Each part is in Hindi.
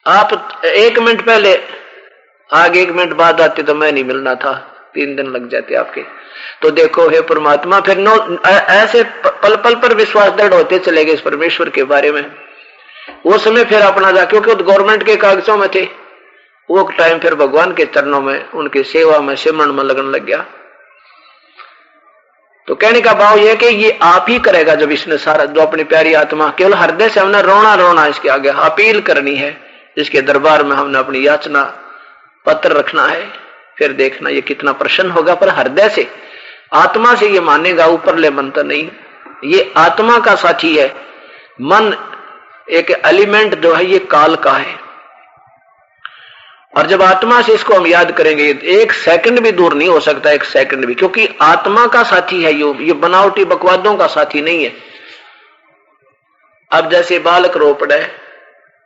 आप 1 मिनट पहले आगे 1 मिनट बाद आते तो मैं नहीं मिलना था, 3 दिन लग जाते आपके। तो देखो हे परमात्मा, फिर ऐसे पल पल पर विश्वास दृढ़ होते चले गए इस परमेश्वर के बारे में। वो समय फिर अपना जा, क्योंकि वो गवर्नमेंट के कागजों में थे, वो टाइम फिर भगवान के चरणों में, उनकी सेवा में, सिमरन में लगन लग गया। तो कहने का भाव यह कि ये आप ही करेगा जब इसने सारा, जो अपनी प्यारी आत्मा, केवल हृदय से हमने रोना रोना इसके आगे, अपील करनी है, इसके दरबार में हमने अपनी याचना पत्र रखना है, फिर देखना ये कितना प्रसन्न होगा। पर हृदय से, आत्मा से ये मानेगा, ऊपर ले मन तो नहीं। ये आत्मा का साथी है। मन एक एलिमेंट जो है ये काल का है, और जब आत्मा से इसको हम याद करेंगे, 1 सेकंड भी दूर नहीं हो सकता, 1 सेकंड भी, क्योंकि आत्मा का साथी है ये बनावटी बकवादों का साथी नहीं है। अब जैसे बालक रो पड़े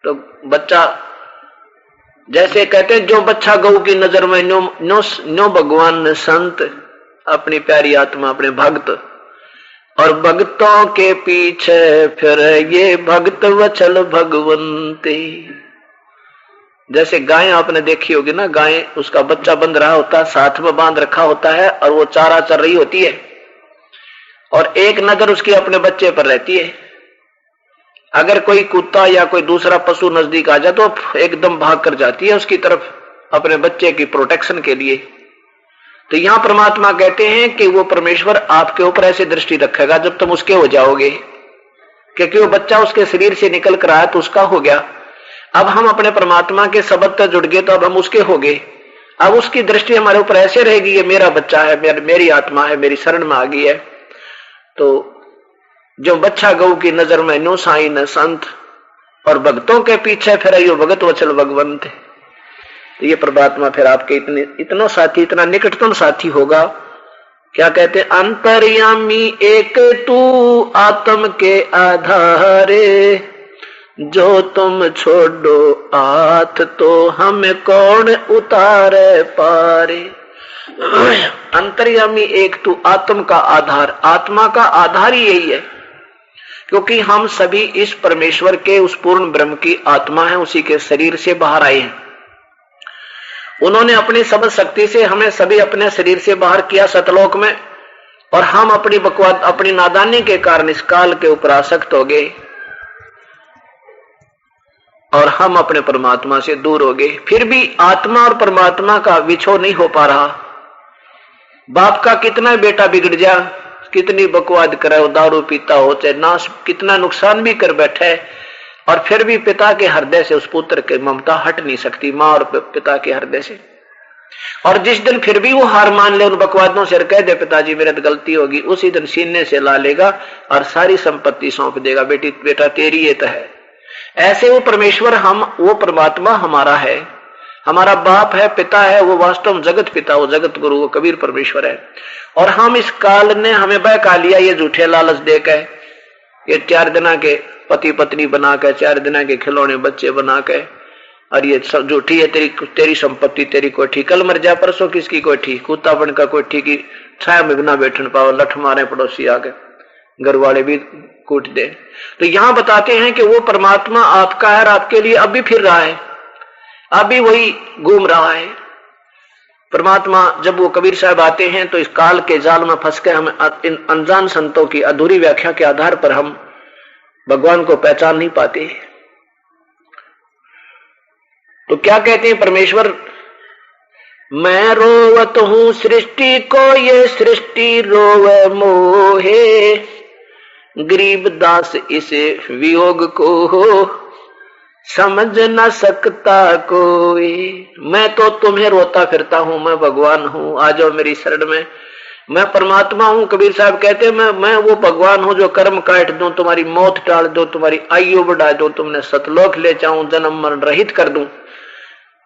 तो बच्चा, जैसे कहते हैं जो बच्चा गऊ की नजर में, नो भगवान ने संत, अपनी प्यारी आत्मा, अपने भक्त, और भक्तों के पीछे फिर ये भक्त वचल भगवंते। जैसे गाय आपने देखी होगी ना, गाय, उसका बच्चा बंध रहा होता है, साथ में बांध रखा होता है, और वो चारा चर रही होती है, और एक नजर उसकी अपने बच्चे पर रहती है। अगर कोई कुत्ता या कोई दूसरा पशु नजदीक आ जाए तो एकदम भाग कर जाती है उसकी तरफ, अपने बच्चे की प्रोटेक्शन के लिए। तो यहां परमात्मा कहते हैं कि वो परमेश्वर आपके ऊपर ऐसे दृष्टि रखेगा जब तुम उसके हो जाओगे, क्योंकि वो बच्चा उसके शरीर से निकल कर आया तो उसका हो गया। अब हम अपने परमात्मा के शब्द तक जुड़ गए तो अब हम उसके हो गए। अब उसकी दृष्टि हमारे ऊपर ऐसे रहेगी, ये मेरा बच्चा है, मेरी आत्मा है, मेरी शरण में आ गई है। तो जो बच्चा गऊ की नजर में नो साई न संत, और भक्तों के पीछे फिर यो भगत वचल भगवंत। तो ये परमात्मा फिर आपके इतना साथी, इतना निकटतम साथी होगा। क्या कहते, अंतर्यामी एक तू आत्म के आधारे, जो तुम छोड़ो हाथ तो हमें कौन उतारे पारे। अंतर्यामी एक तू, आत्म का आधार, आत्मा का आधार ही यही है, क्योंकि हम सभी इस परमेश्वर के, उस पूर्ण ब्रह्म की आत्मा है, उसी के शरीर से बाहर आए हैं। उन्होंने अपनी समझ शक्ति से हमें सभी अपने शरीर से बाहर किया सतलोक में, और हम अपनी बकवाद, अपनी नादानी के कारण इस काल के ऊपर आसक्त हो गए, और हम अपने परमात्मा से दूर हो गए। फिर भी आत्मा और परमात्मा का विछो नहीं हो पा रहा। बाप का कितना बेटा बिगड़ जा, कितनी बकवाद करे, दारू पीता हो, चाहे नाश, कितना नुकसान भी कर बैठे, और फिर भी पिता के हृदय से उस पुत्र की ममता हट नहीं सकती, मां और पिता के हृदय से। और जिस दिन फिर भी वो हार मान ले उन बकवादों से, कह दे पिताजी मेरे तो गलती होगी, उसी दिन सीने से ला लेगा और सारी संपत्ति सौंप देगा, बेटी बेटा तेरी ये तो है। ऐसे वो परमेश्वर, हम, वो परमात्मा हमारा है, हमारा बाप है, पिता है, वो वास्तव में जगत पिता, वो जगत गुरु, वो कबीर परमेश्वर है। और हम इस काल ने हमें बहका लिया ये झूठे लालच देकर, ये 4 दिना के पति पत्नी बना के, 4 दिना के खिलौने बच्चे बना के, और ये सब झूठी है, तेरी संपत्ति, तेरी कोठी, कल मर जा परसों किसकी कोठी, कुत्ता बनकर कोठी की छाया में बिना बैठन पाओ, लठ मारे पड़ोसी आके, घर वाले भी कूट दे। तो यहां बताते हैं कि वो परमात्मा आपका है और आपके लिए अब भी फिर रहा है, अभी वही घूम रहा है। परमात्मा जब वो कबीर साहब आते हैं तो इस काल के जाल में फंस के हम इन अनजान संतों की अधूरी व्याख्या के आधार पर हम भगवान को पहचान नहीं पाते। तो क्या कहते हैं परमेश्वर, मैं रोवत हूं सृष्टि को, ये सृष्टि रोवे मोहे, गरीब दास इसे वियोग को हो, समझ न सकता कोई। मैं तो तुम्हें रोता फिरता हूं, मैं भगवान हूं, आ जाओ मेरी शरण में, मैं परमात्मा हूं। कबीर साहब कहते हैं मैं वो भगवान हूं जो कर्म काट दूं, तुम्हारी मौत टाल दूं, तुम्हारी आयु बढ़ा दूं, तुमने सतलोक ले जाऊं, जन्म मरण रहित कर दूं,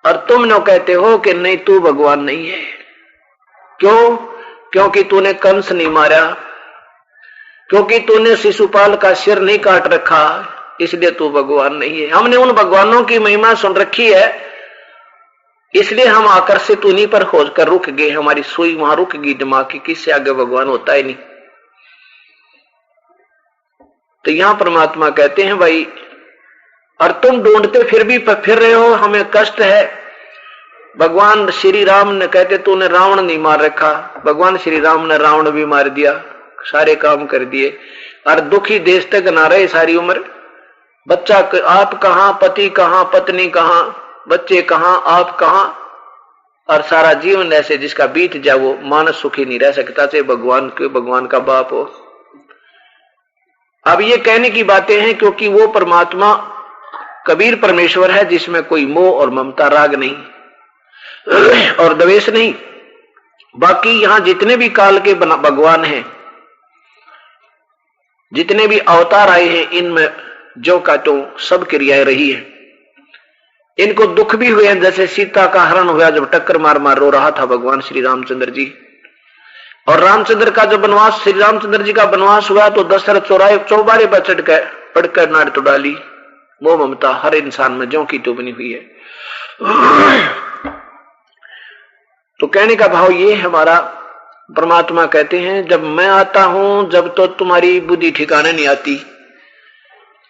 और तुम न कहते हो कि नहीं तू भगवान नहीं है। क्यों? क्योंकि तूने कंस नहीं मारा, क्योंकि तूने शिशुपाल का सिर नहीं काट रखा, इसलिए तू भगवान नहीं है। हमने उन भगवानों की महिमा सुन रखी है, इसलिए हम आकर्षित उन्हीं पर होकर रुक गए, हमारी सुई वहां रुक गई दिमाग की, किससे आगे भगवान होता ही नहीं। तो यहां परमात्मा कहते हैं भाई और तुम ढूंढते फिर भी फिर रहे हो, हमें कष्ट है। भगवान श्री राम ने कहते तूने रावण नहीं मार रखा, भगवान श्री राम ने रावण भी मार दिया, सारे काम कर दिए, और दुखी देश तक ना रहे सारी उम्र। बच्चा आप कहां, पति कहां, पत्नी कहां, बच्चे कहां, आप कहां, और सारा जीवन ऐसे जिसका बीत जाए वो मानस सुखी नहीं रह सकता, चाहे भगवान का बाप हो। अब ये कहने की बातें हैं क्योंकि वो परमात्मा कबीर परमेश्वर है जिसमें कोई मोह और ममता, राग नहीं और द्वेष नहीं। बाकी यहां जितने भी काल के भगवान हैं, जितने भी अवतार आए हैं, इनमें जो का तो सब क्रियाएं रही है। इनको दुख भी हुए हैं, जैसे सीता का हरण हुआ जब टक्कर मार मार रो रहा था भगवान श्री रामचंद्र जी। और रामचंद्र का जब वनवास, श्री रामचंद्र जी का वनवास हुआ तो दशरथ चौबारे पर चढ़कर पढ़कर नाड़ तो डाली। वो ममता हर इंसान में ज्यों की तो बनी हुई है। तो कहने का भाव ये हमारा परमात्मा कहते हैं जब मैं आता हूं, जब तो तुम्हारी बुद्धि ठिकाने नहीं आती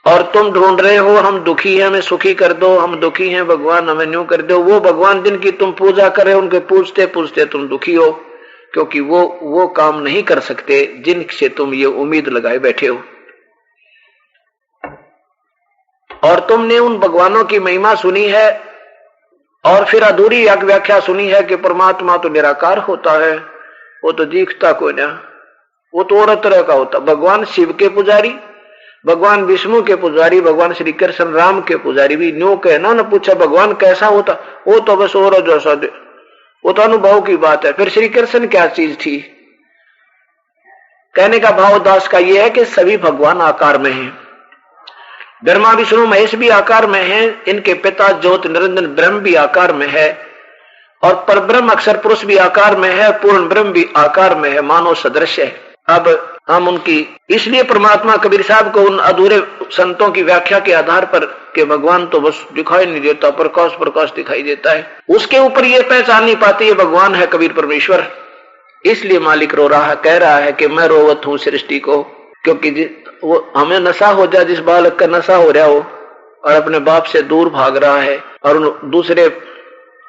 और तुम ढूंढ रहे हो हम दुखी हैं, हमें सुखी कर दो, हम दुखी हैं भगवान हमें न्यू कर दो। वो भगवान जिनकी तुम पूजा कर रहे हो उनके पूछते पूछते तुम दुखी हो, क्योंकि वो काम नहीं कर सकते जिनसे तुम ये उम्मीद लगाए बैठे हो। और तुमने उन भगवानों की महिमा सुनी है और फिर अधूरी व्याख्या सुनी है कि परमात्मा तो निराकार होता है, वो तो दिखता कोई ना, वो तो और तरह का होता। भगवान शिव के पुजारी, भगवान विष्णु के पुजारी, भगवान श्री कृष्ण राम के पुजारी भी न्यू कहना न पूछा भगवान कैसा होता, वो तो बस और जैसा, वो तो अनुभव की बात है। फिर श्री कृष्ण क्या चीज थी? कहने का भाव दास का यह है कि सभी भगवान आकार में हैं। ब्रह्मा विष्णु महेश भी आकार में हैं, इनके पिता ज्योत निरंजन ब्रह्म भी आकार में है, और परब्रह्म अक्षर पुरुष भी आकार में है, पूर्ण ब्रह्म भी आकार में है, मानव सदृश है। अब हम उनकी, इसलिए परमात्मा कबीर साहब को उन अधूरे संतों की व्याख्या के आधार पर कि भगवान तो बस दिखाई नहीं देता, प्रकाश प्रकाश दिखाई देता है, उसके ऊपर ये पहचान नहीं पाते ये भगवान है कबीर परमेश्वर। इसलिए मालिक रो रहा है, कह रहा है कि मैं रोवत हूं सृष्टि को, क्योंकि वो हमें नशा हो जाए, जिस बालक का नशा हो रहा हो और अपने बाप से दूर भाग रहा है और उन दूसरे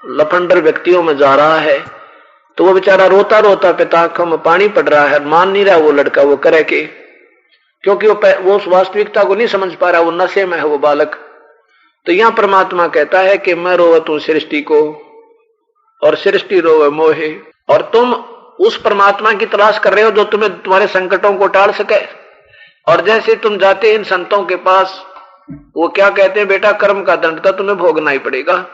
लफंडर व्यक्तियों में जा रहा है, तो वो बेचारा रोता रोता पिता आंखों में पानी पड़ रहा है, मान नहीं रहा वो लड़का वो करे के, क्योंकि वो उस वास्तविकता को नहीं समझ पा रहा, वो नशे में है वो बालक। तो यहां परमात्मा कहता है कि मैं रोवत हूं सृष्टि को और सृष्टि रोवे मोहे। और तुम उस परमात्मा की तलाश कर रहे हो जो तुम्हें तुम्हारे संकटों को टाल सके। और जैसे तुम जाते हैं इन संतों के पास, वो क्या कहते हैं, बेटा कर्म का दंड तो तुम्हें भोगना ही पड़ेगा,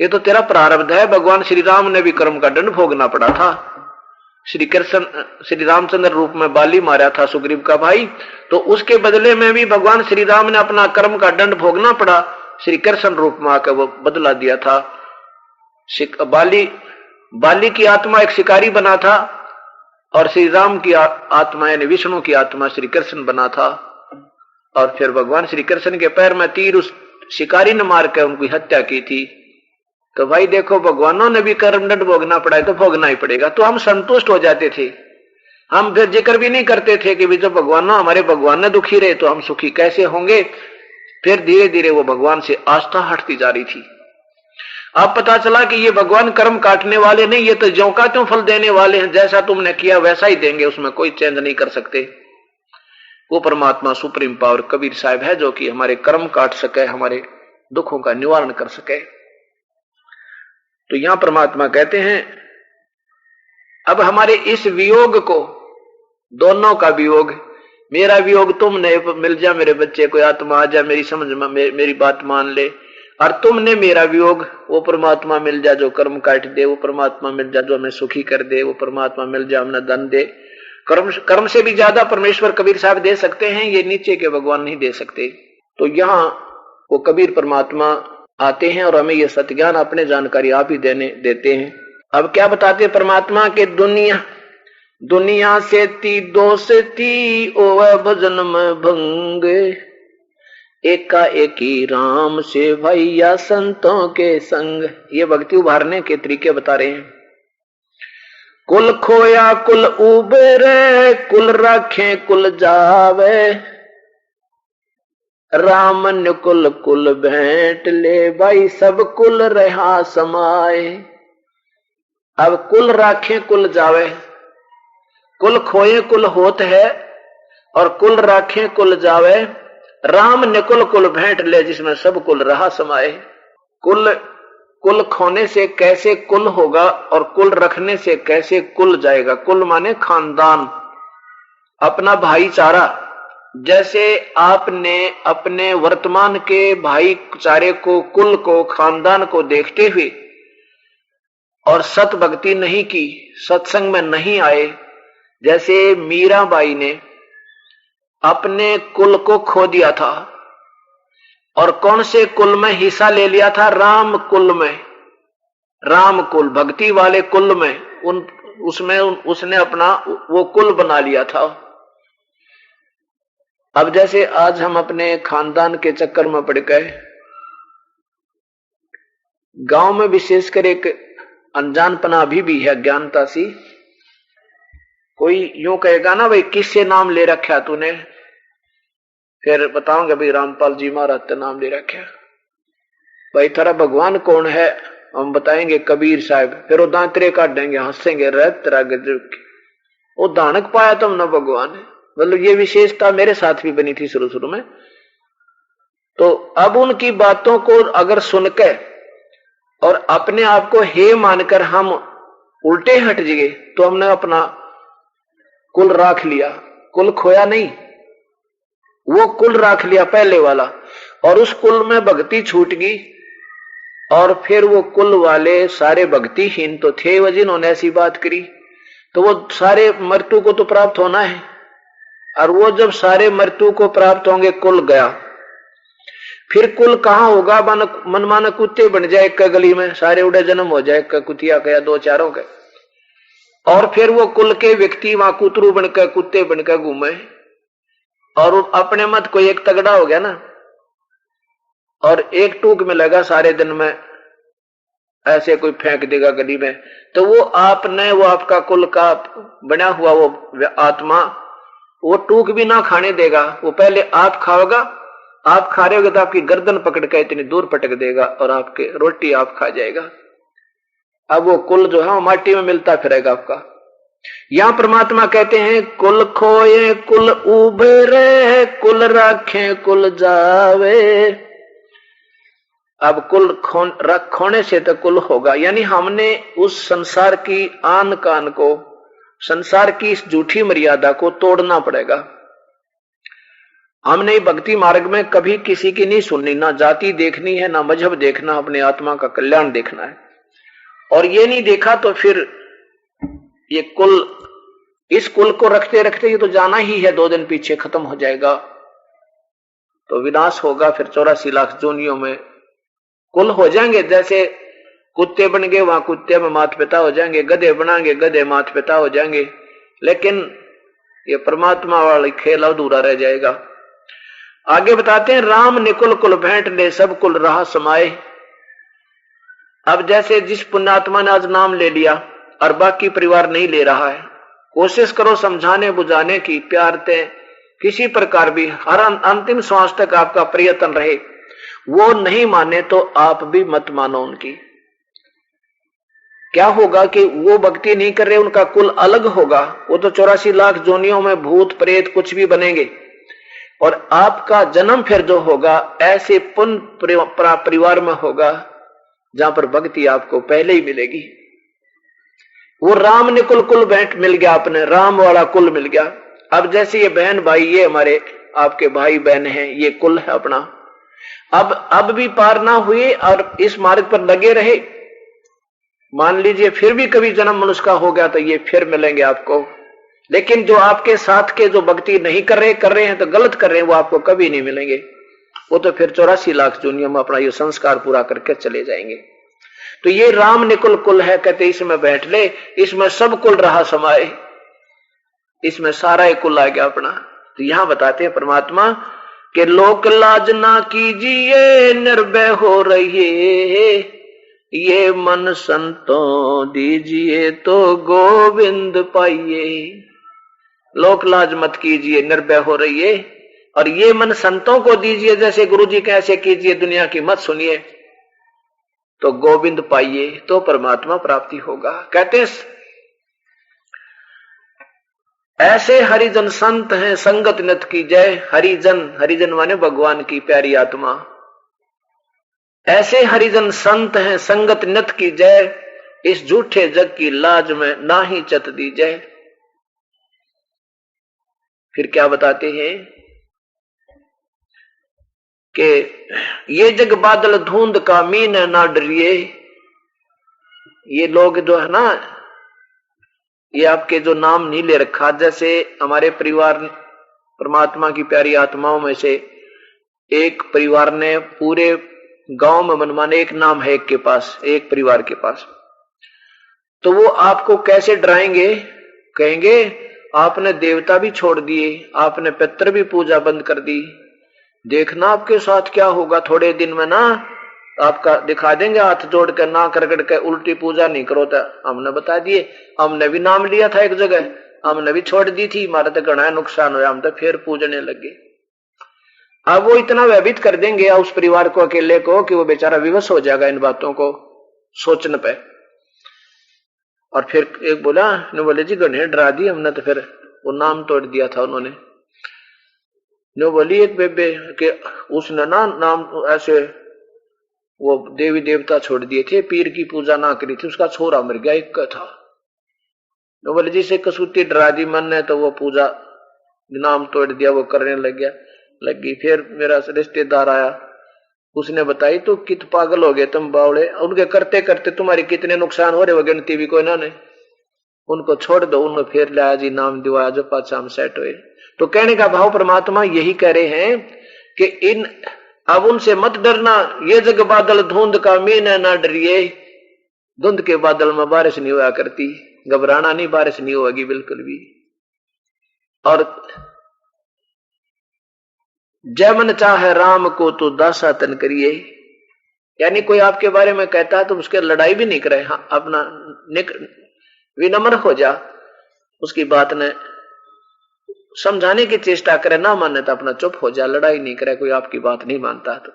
ये तो तेरा प्रारब्ध है। भगवान श्री राम ने भी कर्म का दंड भोगना पड़ा था। श्री कृष्ण श्री रामचंद्र रूप में बाली मारा था सुग्रीव का भाई, तो उसके बदले में भी भगवान श्री राम ने अपना कर्म का दंड भोगना पड़ा, श्री कृष्ण रूप में आकर वो बदला दिया था। बाली की आत्मा एक शिकारी बना था और श्री राम की आत्मा यानी विष्णु की आत्मा श्री कृष्ण बना था, और फिर भगवान श्री कृष्ण के पैर में तीर उस शिकारी ने मार कर उनकी हत्या की थी। तो भाई देखो भगवानों ने भी कर्मदंड भोगना पड़ा है तो भोगना ही पड़ेगा। तो हम संतुष्ट हो जाते थे, हम फिर जिक्र भी नहीं करते थे कि जो भगवानों हमारे भगवान ने दुखी रहे तो हम सुखी कैसे होंगे। फिर धीरे धीरे वो भगवान से आस्था हटती जा रही थी। अब पता चला कि ये भगवान कर्म काटने वाले नहीं, ये तो ज्यों का त्यों फल देने वाले हैं, जैसा तुमने किया वैसा ही देंगे, उसमें कोई चेंज नहीं कर सकते। वो परमात्मा सुप्रीम पावर कबीर साहब है जो कि हमारे कर्म काट सके, हमारे दुखों का निवारण कर सके। तो यहां परमात्मा कहते हैं अब हमारे इस वियोग को, दोनों का वियोग, मेरा वियोग तुमने मिल जा मेरे बच्चे, कोई आत्मा आ जा मेरी समझ में, मेरी बात मान ले, और तुमने मेरा वियोग, वो परमात्मा मिल जा जो कर्म काट दे, वो परमात्मा मिल जा जो हमें सुखी कर दे, वो परमात्मा मिल जा हमें धन दे। कर्म से भी ज्यादा परमेश्वर कबीर साहब दे सकते हैं, ये नीचे के भगवान नहीं दे सकते। तो यहाँ वो कबीर परमात्मा आते हैं और हमें ये सत्य ज्ञान अपने जानकारी आप ही देते हैं। अब क्या बताते हैं परमात्मा के, दुनिया से ती दोष ती ओवे भजन में भंग, एका एकी राम से भैया संतों के संग। ये भक्ति उभारने के तरीके बता रहे हैं। कुल खोया कुल उबरे, कुल रखे कुल जावे, राम निकुल कुल भेंट ले, भाई सब कुल रहा समाए। अब कुल राखे कुल जावे, कुल खोए कुल होत है, और कुल राखे कुल जावे। राम निकुल कुल भेंट ले, जिसमें सब कुल रहा समाए। कुल खोने से कैसे कुल होगा, और कुल रखने से कैसे कुल जाएगा। कुल माने खानदान, अपना भाईचारा। जैसे आपने अपने वर्तमान के भाईचारे को, कुल को, खानदान को देखते हुए और सत भक्ति नहीं की, सत्संग में नहीं आए, जैसे मीराबाई ने अपने कुल को खो दिया था, और कौन से कुल में हिस्सा ले लिया था? राम कुल में, राम कुल, भक्ति वाले कुल में, उसमें उसने अपना वो कुल बना लिया था। अब जैसे आज हम अपने खानदान के चक्कर में पड़ गए, गांव में विशेषकर एक अनजानपना अभी भी है, ज्ञानता सी। कोई यूं कहेगा ना, भाई किससे नाम ले रखा तूने, फिर बताऊंगा भाई रामपाल जी महाराज का नाम ले रखा। भाई तेरा भगवान कौन है, हम बताएंगे कबीर साहब, फिर वो दांतरे काट देंगे, हंसेंगे, रह तेरा गजब, वो दानक पाया तुमने भगवान है। मतलब ये विशेषता मेरे साथ भी बनी थी शुरू में। तो अब उनकी बातों को अगर सुनकर और अपने आप को हे मानकर हम उल्टे हट गए, तो हमने अपना कुल राख लिया। कुल खोया नहीं, वो कुल राख लिया पहले वाला, और उस कुल में भक्ति छूट गई। और फिर वो कुल वाले सारे भक्तिहीन तो थे, वो जिन्होंने ऐसी बात करी, तो वो सारे मृत्यु को तो प्राप्त होना है। और वो जब सारे मृत्यु को प्राप्त होंगे, कुल गया, फिर कुल कहां होगा? मनमाना कुत्ते बन जाए एक गली में, सारे उड़े जन्म हो जाए, कुतिया गया दो चारों के, और फिर वो कुल के व्यक्ति वहां कुतरू बनकर, कुत्ते बनकर घूमे। और अपने मत कोई एक तगड़ा हो गया ना, और एक टूक में लगा सारे दिन में, ऐसे कोई फेंक देगा गली में, तो वो आपने, वो आपका कुल का बना हुआ वो आत्मा, वो टूक भी ना खाने देगा। वो पहले आप खाओगा, आप खा रहे होगे तो आपकी गर्दन पकड़ के इतनी दूर पटक देगा, और आपके रोटी आप खा जाएगा। अब वो कुल जो है वो माटी में मिलता फिरेगा आपका। यहां परमात्मा कहते हैं, कुल खोए कुल उभरे, कुल राखे कुल जावे। अब कुल खोने से तो कुल होगा, यानी हमने उस संसार की आन कान को, संसार की इस झूठी मर्यादा को तोड़ना पड़ेगा। हमने भक्ति मार्ग में कभी किसी की नहीं सुननी, ना जाति देखनी है, ना मजहब देखना, अपने आत्मा का कल्याण देखना है। और ये नहीं देखा तो फिर ये कुल, इस कुल को रखते रखते ये तो जाना ही है, 2 दिन पीछे खत्म हो जाएगा, तो विनाश होगा। फिर 84 लाख जोनियों में कुल हो जाएंगे। जैसे कुत्ते बन गए, वहां कुत्ते में मात पिता हो जाएंगे, गधे बनाएंगे, गधे मात पिता हो जाएंगे, लेकिन ये परमात्मा वाला खेल अधूरा रह जाएगा। आगे बताते हैं, राम निकुल कुल भेंट ले, सब कुल रहा समाए। अब जैसे जिस पुण्यात्मा ने आज नाम ले लिया और बाकी परिवार नहीं ले रहा है, कोशिश करो समझाने बुझाने की, प्यार ते किसी प्रकार भी, हर अंतिम श्वास तक आपका प्रयत्न रहे। वो नहीं माने तो आप भी मत मानो उनकी। क्या होगा कि वो भक्ति नहीं कर रहे, उनका कुल अलग होगा, वो तो 84 लाख जोनियों में भूत प्रेत कुछ भी बनेंगे, और आपका जन्म फिर जो होगा ऐसे पुण्य परिवार में होगा जहां पर भक्ति आपको पहले ही मिलेगी। वो राम ने कुल भेंट मिल गया, अपने राम वाला कुल मिल गया। अब जैसे ये बहन भाई, ये हमारे आपके भाई बहन हैं, ये कुल है अपना। अब भी पार ना हुए और इस मार्ग पर लगे रहे, मान लीजिए फिर भी कभी जन्म मनुष्य का हो गया तो ये फिर मिलेंगे आपको। लेकिन जो आपके साथ के जो भक्ति नहीं कर रहे हैं तो गलत कर रहे हैं, वो आपको कभी नहीं मिलेंगे। वो तो फिर 84 लाख दुनिया में अपना ये संस्कार पूरा करके चले जाएंगे। तो ये राम निकुल कुल है, कहते इसमें बैठ ले, इसमें सब कुल रहा समाए, इसमें सारा एक कुल आ गया अपना। तो यहां बताते हैं परमात्मा कि लोक लाज ना कीजिए, निर्भय हो रहिए, ये मन संतों दीजिए तो गोविंद पाइए। लोक लाज मत कीजिए, निर्भय हो रहिए, और ये मन संतों को दीजिए, जैसे गुरु जी कैसे कीजिए, दुनिया की मत सुनिए, तो गोविंद पाइए, तो परमात्मा प्राप्ति होगा। कहते हैं ऐसे हरिजन संत हैं संगत नत की जय। हरिजन, हरिजन माने भगवान की प्यारी आत्मा। ऐसे हरिजन संत हैं संगत नत की जय, इस झूठे जग की लाज में ना ही चत दी जय। फिर क्या बताते हैं कि ये जग बादल धुंध का मीन ना डरिए। ये लोग जो है ना, ये आपके जो नाम नहीं ले रखा, जैसे हमारे परिवार परमात्मा की प्यारी आत्माओं में से एक परिवार ने पूरे गांव में मनमाने एक नाम है, एक के पास, एक परिवार के पास, तो वो आपको कैसे डराएंगे, कहेंगे आपने देवता भी छोड़ दिए, आपने पितर भी पूजा बंद कर दी, देखना आपके साथ क्या होगा, थोड़े दिन में ना आपका दिखा देंगे हाथ जोड़ कर, ना करकट के उल्टी पूजा नहीं करो। तो हमने बता दिए, हमने भी नाम लिया था एक जगह, हमने भी छोड़ दी थी, हमारा तो घना नुकसान हुआ, हम तो फिर पूजने लगे। अब वो इतना भयभीत कर देंगे उस परिवार को, अकेले को, कि वो बेचारा विवश हो जाएगा इन बातों को सोचने पे। और फिर एक बोला, ने बोले जी गणे डरा दी हमने, तो फिर वो नाम तोड़ दिया था उन्होंने। ने बोली एक बेबे कि उसने ना नाम ऐसे वो देवी देवता छोड़ दिए थे, पीर की पूजा ना करी थी, उसका छोरा मर गया एक का था। ने बोले जी से कसूती डरा दी मन ने, तो वो पूजा नाम तोड़ दिया, वो करने लगी। फिर मेरा रिश्तेदार आया, उसने बताई तो कित पागल हो गए तुम बावड़े, उनके करते करते तुम्हारे कितने नुकसान हो रहे वो गिनती भी कोई ना ने, उनको छोड़ दो। उन्होंने फिर लाया जी नाम दिवाया, जो पाछा हम सेट हुए। तो कहने का भाव परमात्मा यही कह रहे हैं कि इन अब उनसे मत डरना, ये जग बादल धुंध का मीन है ना डरिए। धुंध के बादल में बारिश नहीं हुआ करती, घबराना नहीं, बारिश नहीं होगी बिल्कुल भी। और जय मन चाहे राम को तो दासा तन करिए, यानी कोई आपके बारे में कहता है तो उसके लड़ाई भी नहीं करे, हाँ अपना विनम्र हो जा, उसकी बात ने समझाने की चेष्टा करे, ना माने तो अपना चुप हो जा, लड़ाई नहीं करे, कोई आपकी बात नहीं मानता तो।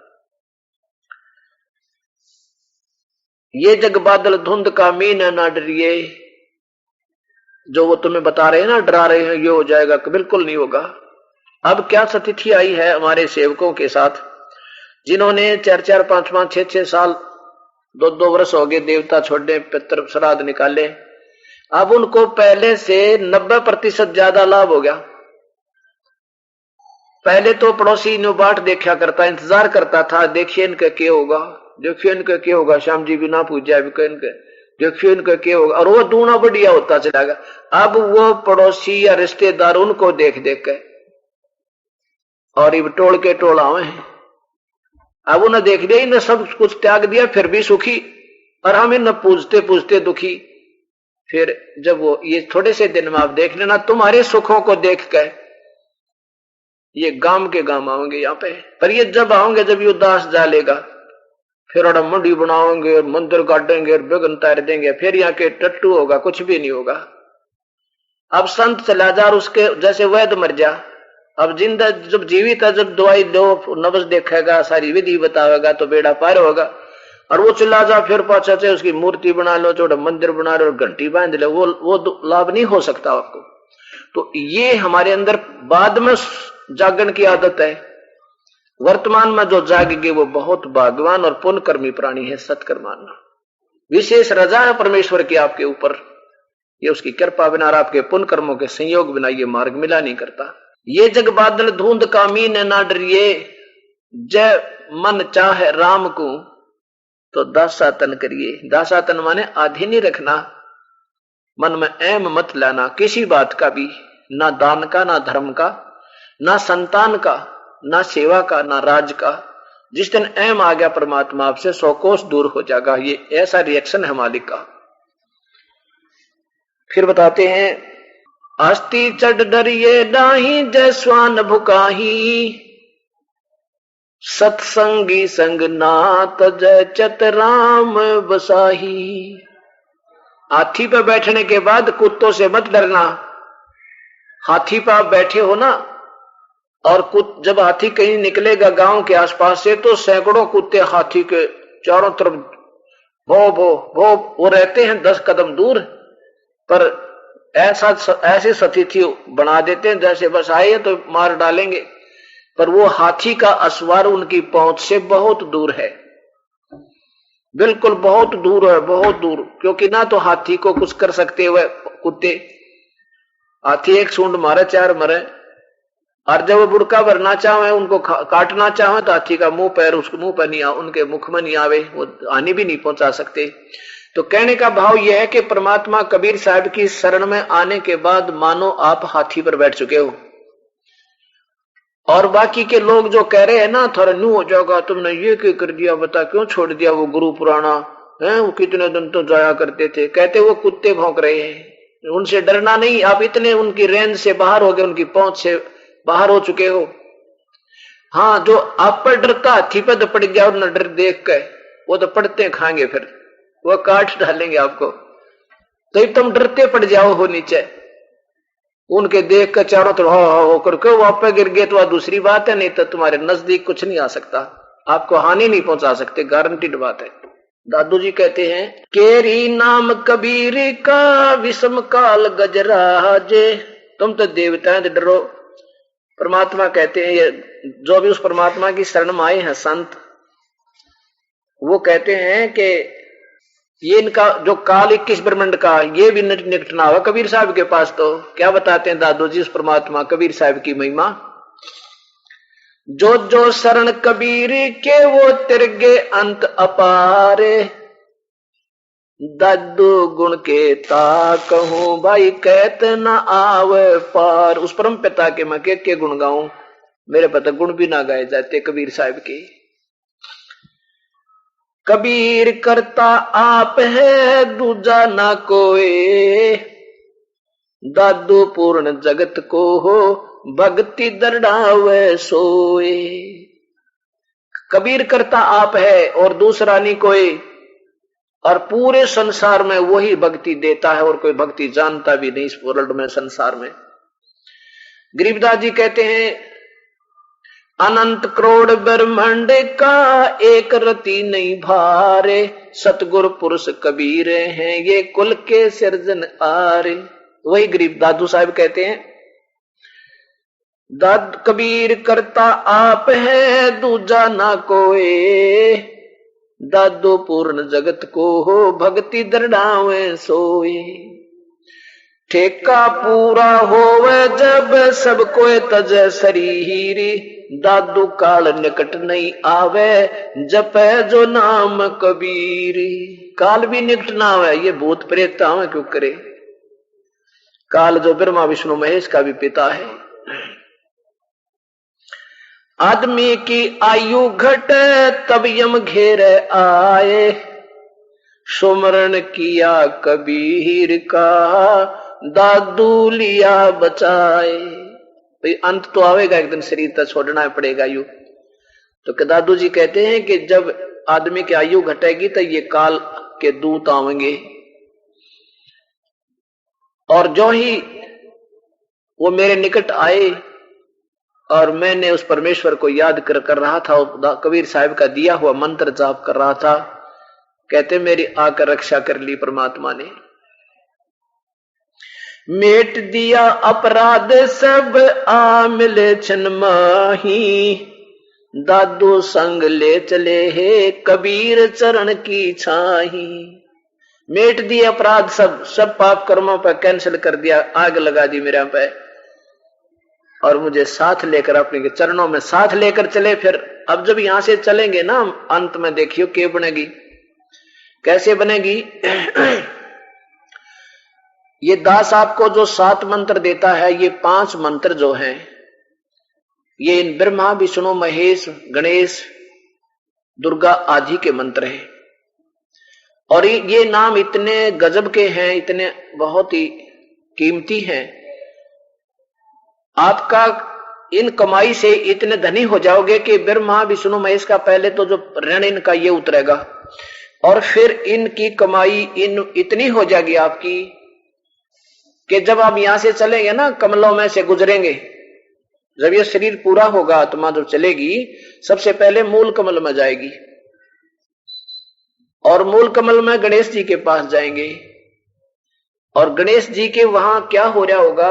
ये जग बादल धुंध का मीन है ना डरिए, जो वो तुम्हें बता रहे हैं ना, डरा रहे हैं ये हो जाएगा, बिल्कुल नहीं होगा। अब क्या स्थिति आई है हमारे सेवकों के साथ, जिन्होंने 4-4, 5-5, 6-6 साल, 2-2 वर्ष हो गए देवता छोड़ने, पितर श्राद्ध निकाले, अब उनको पहले से 90% ज्यादा लाभ हो गया। पहले तो पड़ोसी ने बाट देखा करता, इंतजार करता था, देखिए इनका क्या होगा, देखिए इनका क्या होगा, श्याम जी भी ना पूजा भी इनके, देखिए इनका क्या होगा, और वो दूना बढ़िया होता चला गया। अब वो पड़ोसी या रिश्तेदार उनको देख देख के और ये टोल के टोला हैं, अब उन्हें देख लिया, इन्हें सब कुछ त्याग दिया फिर भी सुखी, और हम इन्हें पूजते पूजते दुखी। फिर जब वो ये थोड़े से दिन में आप देख लेना, तुम्हारे सुखों को देख कर ये गांव के गांव आओगे यहाँ पे, पर ये जब आओगे जब ये उदास जा लेगा, फिर और मंडी बनाओगे, मंदिर काटेंगे, बेगन तार देंगे, फिर यहाँ के टट्टू होगा, कुछ भी नहीं होगा। अब संत चला जा, उसके जैसे वैद्य मर जा, अब जिंदा जब जीवित है, जब दवाई दो, नब्ज देखेगा, सारी विधि बतावेगा, तो बेड़ा पार होगा। और वो चला जा फिर पाछा से उसकी मूर्ति बना लो, छोटा मंदिर बना लो, घंटी बांध लो, वो लाभ नहीं हो सकता आपको। तो ये हमारे अंदर बाद में जागरण की आदत है, वर्तमान में जो जागेगी वो बहुत भाग्यवान और पुण्य कर्मी प्राणी है। सत्कर्माना विशेष रजा है परमेश्वर की आपके ऊपर, ये उसकी कृपा बिना और आपके पुण्य कर्मों के संयोग बिना ये मार्ग मिला नहीं करता। ये जग बादल धुंध का मीन ना डरिए, जय मन चाहे राम को तो दासातन करिए। दासातन माने आधीन ही रखना, मन में एम मत लाना किसी बात का भी, ना दान का, ना धर्म का, ना संतान का, ना सेवा का, ना राज का। जिस दिन एम आ गया परमात्मा आपसे 100 कोस दूर हो जाएगा। ये ऐसा रिएक्शन है मालिक का। फिर बताते हैं, अस्ति चढ़ डरिए डाही जय स्वान भुकाही, सत्संगी संग नात जय चत राम बसाही। हाथी पर बैठने के बाद कुत्तों से मत डरना। हाथी पर आप बैठे हो ना, और जब हाथी कहीं निकलेगा गांव के आसपास से तो सैकड़ों कुत्ते हाथी के चारों तरफ भो भो भो, वो रहते हैं 10 कदम दूर, पर ऐसे सतिथि बना देते हैं जैसे बस आए तो मार डालेंगे, पर वो हाथी का असवार उनकी पहुंच से बहुत दूर है, बिल्कुल बहुत दूर है, बहुत दूर। क्योंकि ना तो हाथी को कुछ कर सकते हुए कुत्ते, हाथी एक सूंड मारे 4 मरे, और जब वो बुड़का भरना चाहे उनको काटना चाहे तो हाथी का मुंह पैर उसके मुंह पर नहीं उनके मुख में नहीं आवे, वो हानि भी नहीं पहुंचा सकते। तो कहने का भाव यह है कि परमात्मा कबीर साहब की शरण में आने के बाद मानो आप हाथी पर बैठ चुके हो, और बाकी के लोग जो कह रहे हैं ना थोड़ा न्यू हो जाएगा, तुमने ये क्यों कर दिया, बता क्यों छोड़ दिया वो गुरु पुराना है, वो कितने दिन तो जाया करते थे, कहते वो कुत्ते भौंक रहे हैं, उनसे डरना नहीं, आप इतने उनकी रेंज से बाहर हो गए, उनकी पहुंच से बाहर हो चुके हो। हाँ, जो आप पर डरता हाथी पर दपड़ गया और न डर देख के, वो तो पड़ते खाएंगे, फिर वो काट डालेंगे आपको, तो तुम डरते पड़ जाओ हो नीचे, उनके देख कर चारों तरफ हो करके वो आप पे गिर गए तो दूसरी बात है, नहीं तो तुम्हारे नजदीक कुछ नहीं आ सकता, आपको हानि नहीं पहुंचा सकते, गारंटीड बात है। दादू जी कहते हैं केरी नाम कबीर का विषम काल गजराजे, तुम तो देवता है डरो। परमात्मा कहते हैं ये जो भी उस परमात्मा की शरण में आए हैं संत, वो कहते हैं कि ये इनका जो काल 21 ब्रह्मांड का ये भी निकटना हुआ कबीर साहब के पास। तो क्या बताते हैं दादू जी उस परमात्मा कबीर साहब की महिमा, जो जो शरण कबीर के वो तिरगे अंत अपारे, दादू गुण के ता कहूं भाई कहत न आवे पार। उस परम पिता के मैं के गुण गाऊं, मेरे पता गुण भी ना गाए जाते कबीर साहब के। कबीर करता आप है दूजा ना कोई, दादू पूर्ण जगत को हो भक्ति दरड़ावे सोए। कबीर करता आप है और दूसरा नहीं कोई, और पूरे संसार में वही भक्ति देता है, और कोई भक्ति जानता भी नहीं इस वर्ल्ड में, संसार में। गरीबदास जी कहते हैं अनंत करोड़ ब्रह्मांड का एक रति नहीं भारे, सतगुरु पुरुष कबीर हैं ये कुल के सिरजन आरे। वही गरीब दादू साहब कहते हैं दाद कबीर करता आप है दूजा ना कोई, दादो पूर्ण जगत को हो भक्ति दरड़ावे सोए। ठेका पूरा होवे जब सब कोई तज शरीरी, दादू काल निकट नहीं आवे जपे जो नाम कबीरी। काल भी निकट ना आवे, ये भूत प्रेत आवे क्यों करे, काल जो ब्रह्मा विष्णु महेश का भी पिता है। आदमी की आयु घटे तब यम घेरे आए, सुमरण किया कबीर का दादू लिया बचाए। भाई अंत तो आवेगा एक दिन, शरीर तो छोड़ना पड़ेगा यू। तो दादू जी कहते हैं कि जब आदमी की आयु घटेगी तो ये काल के दूत आवेंगे, और जो ही वो मेरे निकट आए और मैंने उस परमेश्वर को याद कर रहा था, कबीर साहब का दिया हुआ मंत्र जाप कर रहा था, कहते मेरी आकर रक्षा कर ली परमात्मा ने। मेट दिया अपराध सब आ मिले छन माही, दादू संग ले चले हे कबीर चरण की छाही। मेट दिए अपराध सब पाप कर्मों पर कैंसिल कर दिया, आग लगा दी मेरे पे, और मुझे साथ लेकर अपने चरणों में साथ लेकर चले। फिर अब जब यहां से चलेंगे ना अंत में देखियो क्या बनेगी, कैसे बनेगी। ये दास आपको जो 7 मंत्र देता है, ये 5 मंत्र जो हैं ये इन ब्रह्मा विष्णु महेश गणेश दुर्गा आदि के मंत्र हैं, और ये नाम इतने गजब के हैं, इतने बहुत ही कीमती हैं। आपका इन कमाई से इतने धनी हो जाओगे कि ब्रह्मा विष्णु महेश का पहले तो जो ऋण इनका ये उतरेगा, और फिर इनकी कमाई इतनी हो जाएगी आपकी कि जब आप यहां से चलेंगे ना, कमलों में से गुजरेंगे जब ये शरीर पूरा होगा, आत्मा जब चलेगी, सबसे पहले मूल कमल में जाएगी और मूल कमल में गणेश जी के पास जाएंगे और गणेश जी के वहां क्या हो रहा होगा,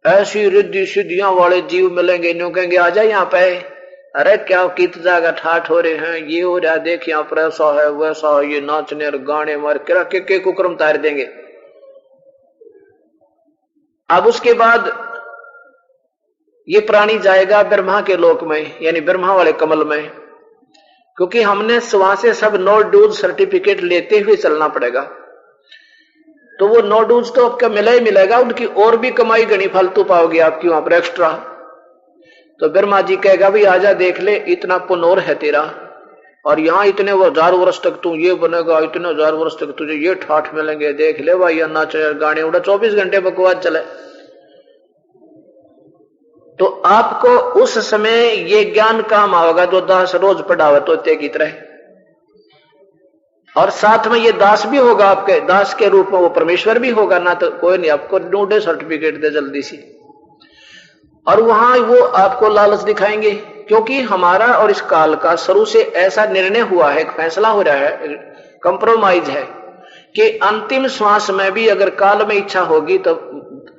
ऐसी रिद्धि सिद्धियां वाले जीव मिलेंगे, न्यू कहेंगे आजा यहाँ पे, अरे क्या कित जागा ठाठ हो रहे हैं, ये हो रहा, देख यहाँ पर ऐसा है वैसा है, ये नाचने और गाने मार के कुक्रम तार देंगे। अब उसके बाद ये प्राणी जाएगा ब्रह्मा के लोक में, यानी ब्रह्मा वाले कमल में, क्योंकि हमने वहां से सब नो डूज सर्टिफिकेट लेते हुए चलना पड़ेगा। तो वो नो डूज तो आपका मिला ही मिलेगा, उनकी और भी कमाई गणी फालतू पाओगे आपकी वहां पर एक्स्ट्रा। तो ब्रह्मा जी कहेगा भाई आजा देख ले, इतना पुनोर है तेरा और यहाँ इतने 1000 वर्ष तक तू ये बनेगा, इतने 1000 वर्ष तक तुझे ये ठाठ मिलेंगे, देख ले भाई, नाच गाने उड़ा 24 घंटे बकवास चले। तो आपको उस समय ये ज्ञान काम आएगा जो दास रोज पढ़ावे तोते की तरह, और साथ में ये दास भी होगा, आपके दास के रूप में वो परमेश्वर भी होगा ना, तो कोई नहीं आपको ढूंढे सर्टिफिकेट दे जल्दी सी। और वहां वो आपको लालच दिखाएंगे, क्योंकि हमारा और इस काल का शुरू से ऐसा निर्णय हुआ है, फैसला हो रहा है, कंप्रोमाइज है कि अंतिम श्वास में भी अगर काल में इच्छा होगी तो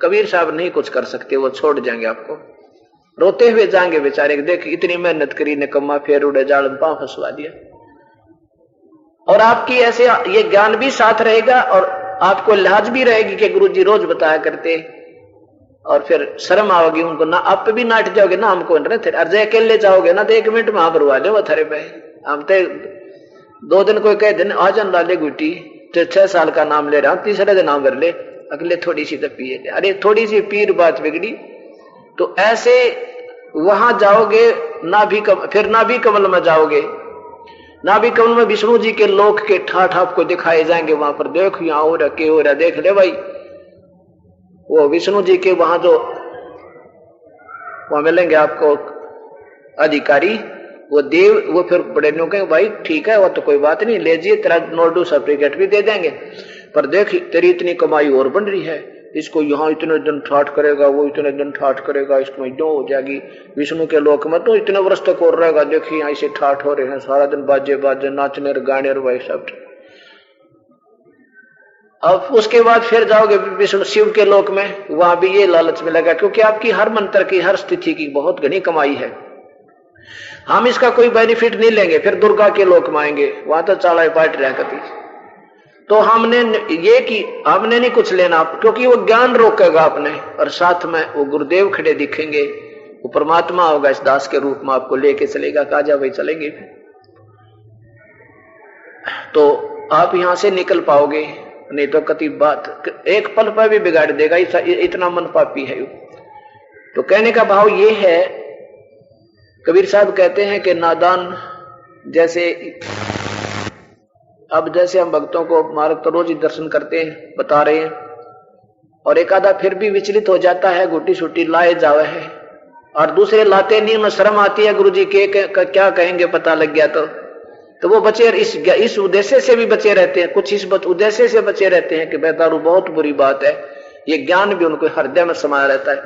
कबीर साहब नहीं कुछ कर सकते, वो छोड़ जाएंगे आपको, रोते हुए जाएंगे बेचारे, देख इतनी मेहनत करी, निकम्मा फिर उड़े जाल में पांव फंसवा दिया। और आपकी ऐसे ये ज्ञान भी साथ रहेगा और आपको लिहाज भी रहेगी कि गुरुजी रोज बताया करते, और फिर शर्म आओगी उनको ना, आप भी नाट जाओगे ना, हमको अर्ज अकेले जाओगे ना तो 1 मिनट में भरवा दो वो थरे पे। हम तो 2 दिन कोई कह दिन आज लाले गुटी, 6 साल का नाम ले रहा हूं, तीसरे दिन नाम भर ले, अगले थोड़ी सी तो पिए, अरे थोड़ी सी पीर बात बिगड़ी। तो ऐसे वहां जाओगे ना भी फिर ना भी कमल में जाओगे, ना भी कमल में विष्णु जी के लोक के ठाठ आपको दिखाए जाएंगे, वहां पर देखो यहाँ हो रहा के हो रहा, देख ले भाई, वो विष्णु जी के वहां जो वहां मिलेंगे आपको अधिकारी, वो देव, वो फिर बड़े नो कहेंगे भाई ठीक है वो तो कोई बात नहीं, ले जाइए तेरा नोडू सर्टिफिकेट भी दे देंगे, पर देख तेरी इतनी कमाई और बन रही है, इसको यहाँ इतने दिन ठाठ करेगा, वो इतने दिन ठाठ करेगा, इसको जो हो जाएगी विष्णु के लोक में तो इतने वर्ष तक और रहेगा, देखिए यहाँ इसे ठाठ हो रहे हैं, सारा दिन बाजे बाजे नाचने गाने और वही सब। अब उसके बाद फिर जाओगे विष्णु शिव के लोक में, वहां भी ये लालच मिलेगा, क्योंकि आपकी हर मंत्र की हर स्थिति की बहुत घनी कमाई है, हम इसका कोई बेनिफिट नहीं लेंगे। फिर दुर्गा के लोक में आएंगे, वहां तो चाला पाट रहा कभी, तो हमने ये कि हमने नहीं कुछ लेना, क्योंकि वो ज्ञान रोकेगा आपने, और साथ में वो गुरुदेव खड़े दिखेंगे, वो परमात्मा होगा इस दास के रूप में, आपको लेके चलेगा, काजा भाई चलेंगे, तो आप यहां से निकल पाओगे, नहीं तो कति बात एक पल पर भी बिगाड़ देगा, इतना मन पापी है। तो कहने का भाव ये है, कबीर साहब कहते हैं कि नादान जैसे, अब जैसे हम भक्तों को मार्ग तो रोज ही दर्शन करते हैं, बता रहे हैं, और एक आधा फिर भी विचलित हो जाता है, गुटी छुट्टी लाए जावे है, और दूसरे लाते नहीं, में शर्म आती है, गुरुजी के क्या कहेंगे पता लग गया तो वो बचे इस उद्देश्य से भी बचे रहते हैं, कुछ इस उद्देश्य से बचे रहते हैं कि बेदारू बहुत बुरी बात है, ये ज्ञान भी उनको हृदय में समाया रहता है।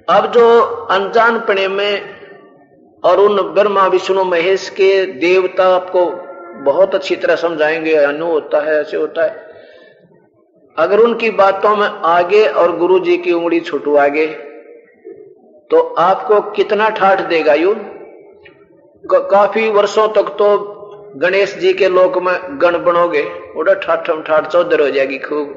अब जो अनजान पने में और उन ब्रह्मा विष्णु महेश के देवता आपको बहुत अच्छी तरह समझाएंगे, अनु होता है, ऐसे होता है, अगर उनकी बातों में आगे और गुरु जी की उंगली छुटवागे तो आपको कितना ठाठ देगा यू। काफी वर्षों तक तो गणेश जी के लोक में गण बनोगे, उड़ा ठाठम ठाठ चौधर हो जाएगी खूब,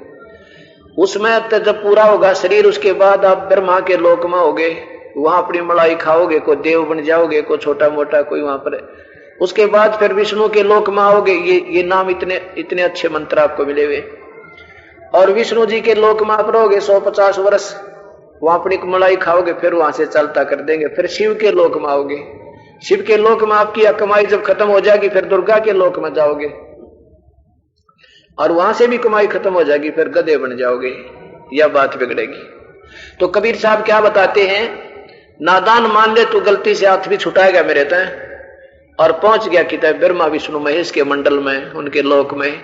उसमें तो जब पूरा होगा शरीर, उसके बाद आप ब्रह्मा के लोक में होगे, वहां अपनी मलाई खाओगे, कोई देव बन जाओगे, कोई छोटा मोटा कोई वहां पर, उसके बाद फिर विष्णु के लोक में आओगे, ये नाम इतने अच्छे मंत्र आपको मिले हुए, और विष्णु जी के लोक में आप रहोगे 150 वर्ष, वहां अपनी मलाई खाओगे, फिर वहां से चलता कर देंगे, फिर शिव के लोक में आओगे, शिव के लोक में आपकी कमाई जब खत्म हो जाएगी फिर दुर्गा के लोक में जाओगे, और वहां से भी कमाई खत्म हो जाएगी, फिर गधे बन जाओगे, यह बात बिगड़ेगी। तो कबीर साहब क्या बताते हैं, नादान मान ले तू गलती से हाथ भी छुटाएगा मेरे तय, और पहुंच गया किताब ब्रह्मा विष्णु महेश के मंडल में, उनके लोक में,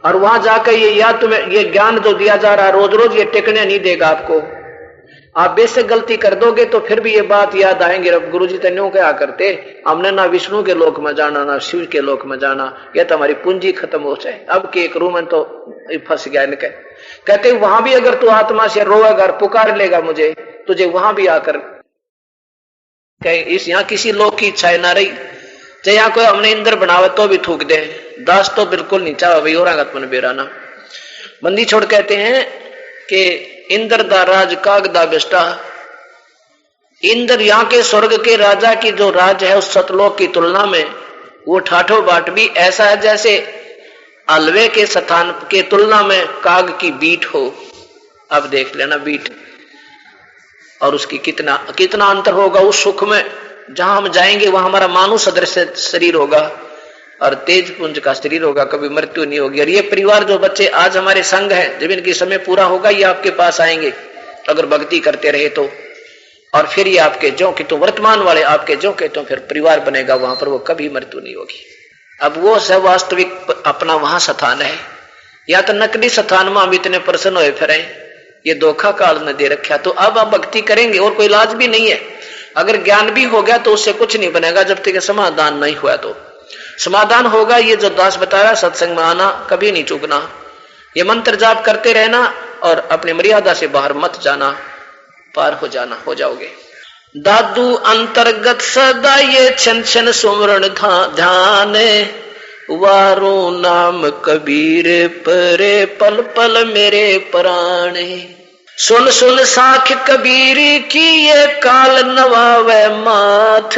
और वहां जाकर ये या तुम्हें ये ज्ञान जो दिया जा रहा रोज रोज ये टेकने नहीं देगा आपको, आप बेशक गलती कर दोगे तो फिर भी ये बात याद आएंगे, अब गुरु जी तन्यों क्या करते, हमने ना विष्णु के लोक में जाना ना शिव के लोक में जाना, यह तो हमारी पूंजी खत्म हो जाए, अब के एक रूम में तो फंस गया इनके। कहते वहां भी अगर तू आत्मा से रोएगा, पुकार लेगा मुझे, तुझे वहां भी आकर कहीं इस यहाँ किसी लोक की इच्छा ना रही, चाहे यहाँ कोई हमने इंद्र बनावे तो भी थूक दे, दास तो बिल्कुल नहीं चाहे भाई और मन बेराना। बंदी छोड़ कहते हैं कि इंद्र दा राज काग दा बेस्टा, इंद्र यहाँ के स्वर्ग के राजा की जो राज है उस सतलोक की तुलना में वो ठाठो बाट भी ऐसा है जैसे अलवे के स्थान के तुलना में काग की बीट हो। अब देख लेना बीट और उसकी कितना कितना अंतर होगा उस सुख में। जहां हम जाएंगे वहां हमारा मानव सदृश शरीर होगा और तेज पुंज का शरीर होगा, कभी मृत्यु नहीं होगी। और ये परिवार जो बच्चे आज हमारे संग हैं, जब इनकी समय पूरा होगा ये आपके पास आएंगे अगर भक्ति करते रहे तो, और फिर ये आपके जो कि तो वर्तमान वाले आपके जो के तो फिर परिवार बनेगा, वहां पर वो कभी मृत्यु नहीं होगी। अब वो सब वास्तविक अपना वहां स्थान है, या तो नकली स्थान में हम इतने प्रसन्न हुए फिर ये धोखा काल ने दे रखा। तो अब आप भक्ति करेंगे और कोई इलाज भी नहीं है। अगर ज्ञान भी हो गया तो उससे कुछ नहीं बनेगा जब तक समाधान नहीं हुआ। तो समाधान होगा ये जो दास बताया, सत्संग में आना, कभी नहीं चूकना, ये मंत्र जाप करते रहना और अपनी मर्यादा से बाहर मत जाना, पार हो जाना, हो जाओगे। दादू अंतर्गत सदा ये छन छन सुमरण ध्यान, वारो नाम कबीर परे पल पल मेरे प्राणे। सुन सुन साख कबीर की ये काल नवावे माथ,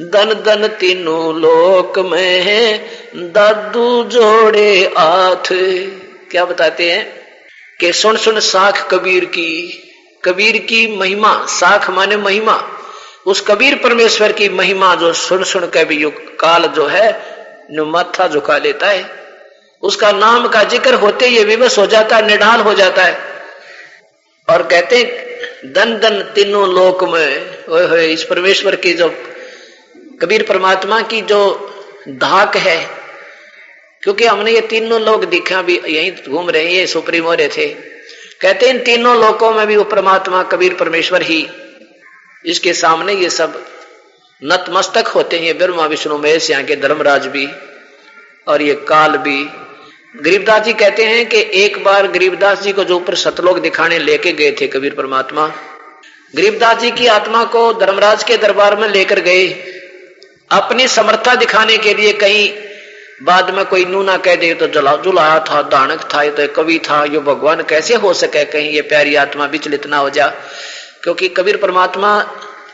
दन दन तीनों लोक में है दादू जोड़े हाथ। क्या बताते हैं कि सुन सुन साख कबीर की महिमा, साख माने महिमा, उस कबीर परमेश्वर की महिमा जो सुन सुन के भी काल जो है माथा झुका लेता है, उसका नाम का जिक्र होते ये विवश हो जाता है, निढाल हो जाता है। और कहते दन दन तीनों लोक में, ओए इस परमेश्वर की जो कबीर परमात्मा की जो धाक है, क्योंकि हमने ये तीनों लोग दिखा भी यहीं घूम रहे हैं, ये सुप्रीमो रहे थे। कहते इन तीनों लोकों में भी वो परमात्मा कबीर परमेश्वर ही, इसके सामने ये सब नतमस्तक होते हैं, ब्रह्मा विष्णु महेश, यहाँ के धर्मराज भी और ये काल भी। गरीबदास जी कहते हैं कि एक बार गरीबदास जी को जो ऊपर सतलोक दिखाने लेके गए थे कबीर परमात्मा, गरीबदास जी की आत्मा को धर्मराज के दरबार में लेकर गए अपनी समर्था दिखाने के लिए। कहीं बाद में कोई नू ना कह दे तो जुलाहा था, दानक था, ये तो कवि था, ये भगवान कैसे हो सके, कहीं ये प्यारी आत्मा विचलित ना हो जा। क्योंकि कबीर परमात्मा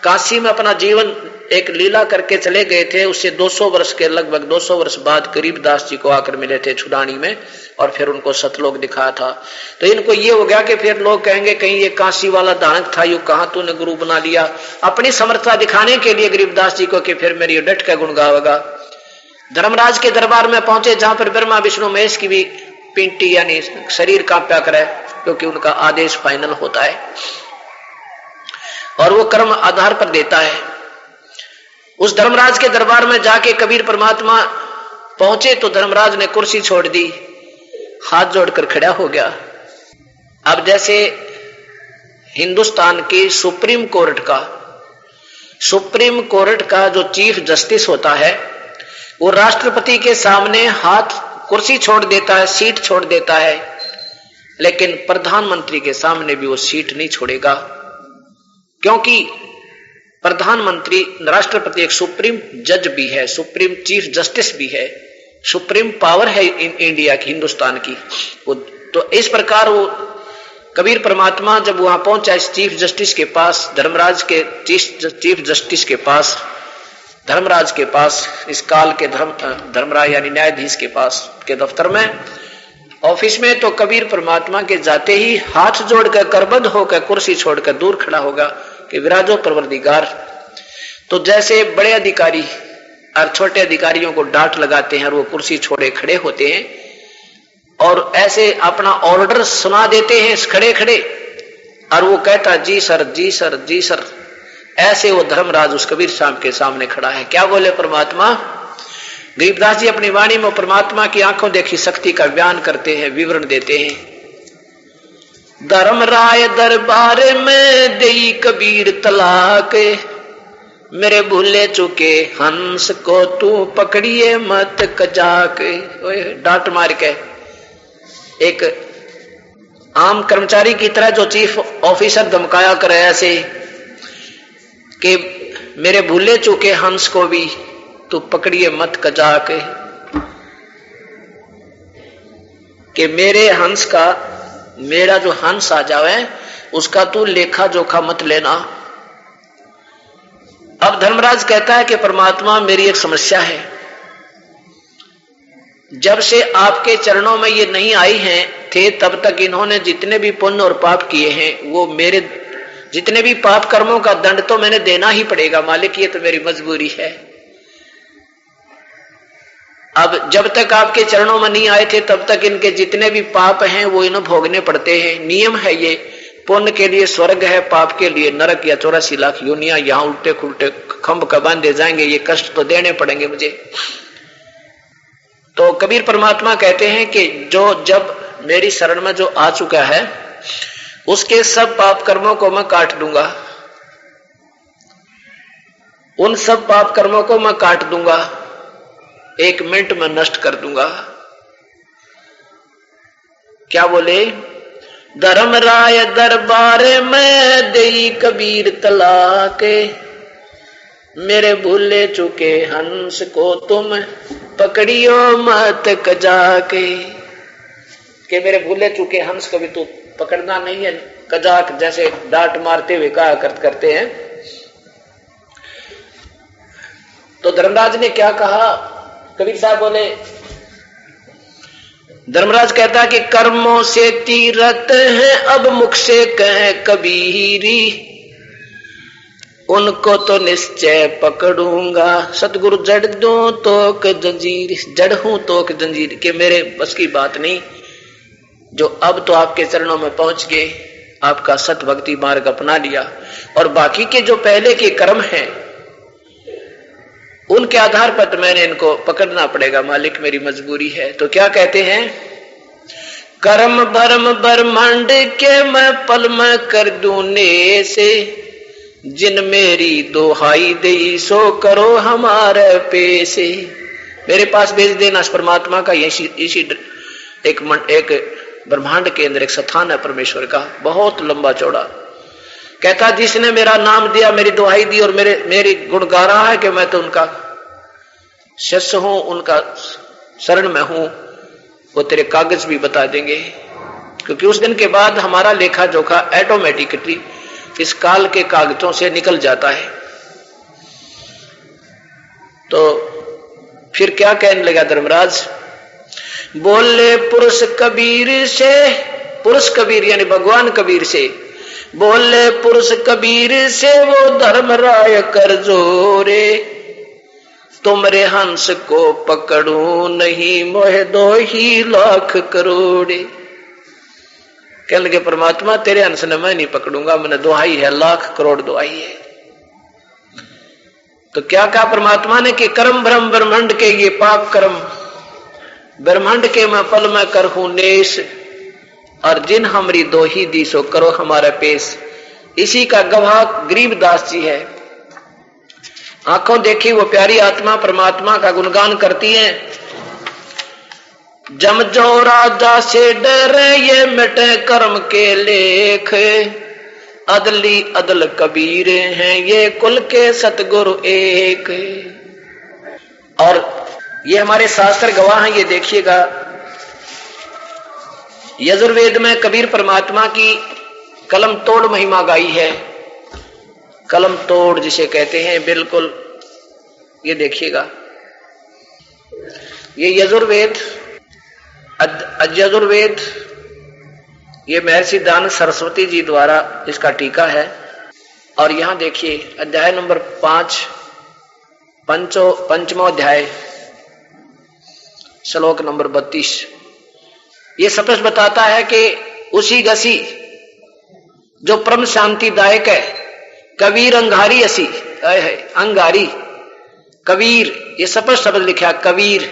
काशी में अपना जीवन एक लीला करके चले गए थे, उससे 200 वर्ष के लगभग 200 वर्ष बाद गरीबदास जी को आकर मिले थे छुड़ानी में, और फिर उनको सतलोक दिखाया था। तो इनको ये हो गया कि फिर लोग कहेंगे कहीं ये काशी वाला दानक था, यू कहां तूने गुरु बना लिया, अपनी समर्था दिखाने के लिए गरीबदास जी को, कि फिर मेरी डट का गुण गावेगा। धर्मराज के दरबार में पहुंचे जहां पर ब्रह्मा विष्णु महेश की भी पिंटी यानी शरीर कांपा करे, क्योंकि उनका आदेश फाइनल होता है और वो कर्म आधार पर देता है। उस धर्मराज के दरबार में जाके कबीर परमात्मा पहुंचे तो धर्मराज ने कुर्सी छोड़ दी, हाथ जोड़कर खड़ा हो गया। अब जैसे हिंदुस्तान की सुप्रीम कोर्ट का जो चीफ जस्टिस होता है वो राष्ट्रपति के सामने हाथ कुर्सी छोड़ देता है, सीट छोड़ देता है, लेकिन प्रधानमंत्री के सामने भी वो सीट नहीं छोड़ेगा, क्योंकि प्रधानमंत्री राष्ट्रपति एक सुप्रीम जज भी है, सुप्रीम चीफ जस्टिस भी है, सुप्रीम पावर है इंडिया की, हिंदुस्तान की। तो इस प्रकार वो कबीर परमात्मा जब वहां पहुंचा इस चीफ जस्टिस के पास, धर्मराज के चीफ जस्टिस के पास, धर्मराज के पास, इस काल के धर्मराज यानी न्यायाधीश के पास के दफ्तर में, ऑफिस में, तो कबीर परमात्मा के जाते ही हाथ जोड़कर करबद्ध होकर कुर्सी छोड़कर दूर खड़ा होगा कि विराजो परवरदिगार। तो जैसे बड़े अधिकारी और छोटे अधिकारियों को डांट लगाते हैं और वो कुर्सी छोड़े खड़े होते हैं और ऐसे अपना ऑर्डर सुना देते हैं खड़े खड़े, और वो कहता जी सर जी सर जी सर, ऐसे वो धर्मराज उस कबीर साहब के सामने खड़ा है। क्या बोले परमात्मा? गरीबदास जी अपनी वाणी में परमात्मा की आंखों देखी शक्ति का बयान करते हैं, विवरण देते हैं। धर्मराय दरबार में देई कबीर तलाक, मेरे भूले चुके हंस को तू पकड़िए मत कजाक। डांट मार के एक आम कर्मचारी की तरह जो चीफ ऑफिसर धमकाया करे ऐसे कि मेरे भूले चुके हंस को भी तू पकड़िए मत कजाक, कि मेरे हंस का, मेरा जो हंस आ जावे उसका तू लेखा जोखा मत लेना। अब धर्मराज कहता है कि परमात्मा मेरी एक समस्या है, जब से आपके चरणों में ये नहीं आई हैं थे तब तक इन्होंने जितने भी पुण्य और पाप किए हैं वो मेरे जितने भी पाप कर्मों का दंड तो मैंने देना ही पड़ेगा मालिक, ये तो मेरी मजबूरी है। अब जब तक आपके चरणों में नहीं आए थे तब तक इनके जितने भी पाप हैं वो इन्हें भोगने पड़ते हैं, नियम है ये। पुण्य के लिए स्वर्ग है, पाप के लिए नरक या 84 लाख योनियां, यहां उल्टे खुलटे खंभ का बांधे जाएंगे, ये कष्ट तो देने पड़ेंगे मुझे। तो कबीर परमात्मा कहते हैं कि जो जब मेरी शरण में जो आ चुका है उसके सब पाप कर्मों को मैं काट दूंगा, उन सब पाप कर्मों को मैं काट दूंगा, 1 मिनट में नष्ट कर दूंगा। क्या बोले? धर्मराय दरबार में देई कबीर तलाक, मेरे भूले चुके हंस को तुम पकड़ियो मत कजाक, कि मेरे भूले चुके हंस को भी तू पकड़ना नहीं है कजाक, जैसे डांट मारते हुए कहा करते हैं। तो धर्मराज ने क्या कहा? कबीर साहब बोले, धर्मराज कहता है कि कर्मों से तीरथ है अब मुख से कह कबीरी, उनको तो निश्चय पकड़ूंगा, सतगुरु जड़ दो तोक जंजीर, जड़ हूं तोक जंजीर, के मेरे बस की बात नहीं, जो अब तो आपके चरणों में पहुंच गए, आपका सत भक्ति मार्ग अपना लिया, और बाकी के जो पहले के कर्म हैं उनके आधार पर तो मैंने इनको पकड़ना पड़ेगा मालिक, मेरी मजबूरी है। तो क्या कहते हैं? कर्म भरम ब्रह्मांड के मैं पल में कर दूं ने से, जिन मेरी दोहाई दई सो करो हमारे पैसे। मेरे पास भेज देना इस परमात्मा का, इसी एक ब्रह्मांड के अंदर एक स्थान है परमेश्वर का, बहुत लंबा चौड़ा। कहता जिसने मेरा नाम दिया, मेरी दुहाई दी और मेरी गुण गा रहा है कि मैं तो उनका शिष्य हूं, उनका शरण में हूं, वो तेरे कागज भी बता देंगे, क्योंकि उस दिन के बाद हमारा लेखा जोखा ऑटोमेटिकली इस काल के कागजों से निकल जाता है। तो फिर क्या कहने लगा धर्मराज? बोले पुरुष कबीर से, पुरुष कबीर यानी भगवान कबीर से, बोले पुरुष कबीर से वो धर्मराय कर जोरे, तुमरे हंस को पकड़ू नहीं मोह 2 लाख करोड़े। कहने लगे परमात्मा तेरे हंस ने मैं नहीं पकड़ूंगा, मैंने दुहाई है, लाख करोड़ दुहाई है। तो क्या कहा परमात्मा ने कि कर्म भ्रम ब्रह्मांड के ये पाप कर्म, ब्रह्मांड के मैं पल में कर हूं नेश, और जिन हमारी दोही दी सो करो हमारा पेश। इसी का गवाह गरीबदास जी है। आंखों देखी वो प्यारी आत्मा परमात्मा का गुणगान करती है। जम जो राजा से डरे ये मिटे कर्म के लेख, अदली अदल कबीर हैं ये कुल के सतगुरु एक। और ये हमारे शास्त्र गवाह हैं, ये देखिएगा यजुर्वेद में कबीर परमात्मा की कलम तोड़ महिमा गाई है। कलम तोड़ जिसे कहते हैं, बिल्कुल ये देखिएगा, ये यजुर्वेद यजुर्वेद ये महर्षि दान सरस्वती जी द्वारा इसका टीका है। और यहां देखिए अध्याय नंबर 5 पंचमो अध्याय श्लोक नंबर 32, ये स्पष्ट बताता है कि उसी गसी जो परम शांतिदायक है, कबीर अंगारी असी है, अंगारी कबीर, ये स्पष्ट शब्द लिखा कबीर,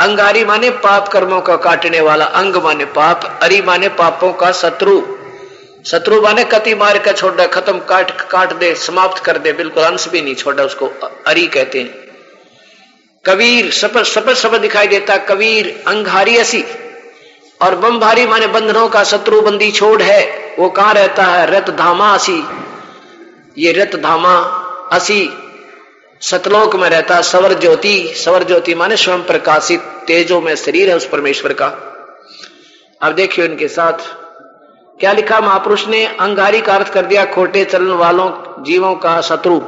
अंगारी माने पाप कर्मों का काटने वाला, अंग माने पाप, अरि माने पापों का शत्रु, शत्रु माने कति मार का छोड़, खत्म, काट दे, समाप्त कर दे, बिल्कुल अंश भी नहीं छोड़ा, उसको अरि कहते हैं। कबीर शपथ दिखाई देता, कबीर अंगारी असी। और बमभारी माने बंधनों का शत्रु, बंदी छोड़ है, वो कहां रहता है? रत धामा असी। ये रत धामा असी सतलोक में रहता। सवर ज्योति, सवर ज्योति माने स्वयं प्रकाशित, तेजो में शरीर है उस परमेश्वर का। अब देखिए इनके साथ क्या लिखा महापुरुष ने। अंगारी का अर्थ कर दिया खोटे चलन वालों, जीवों का शत्रु।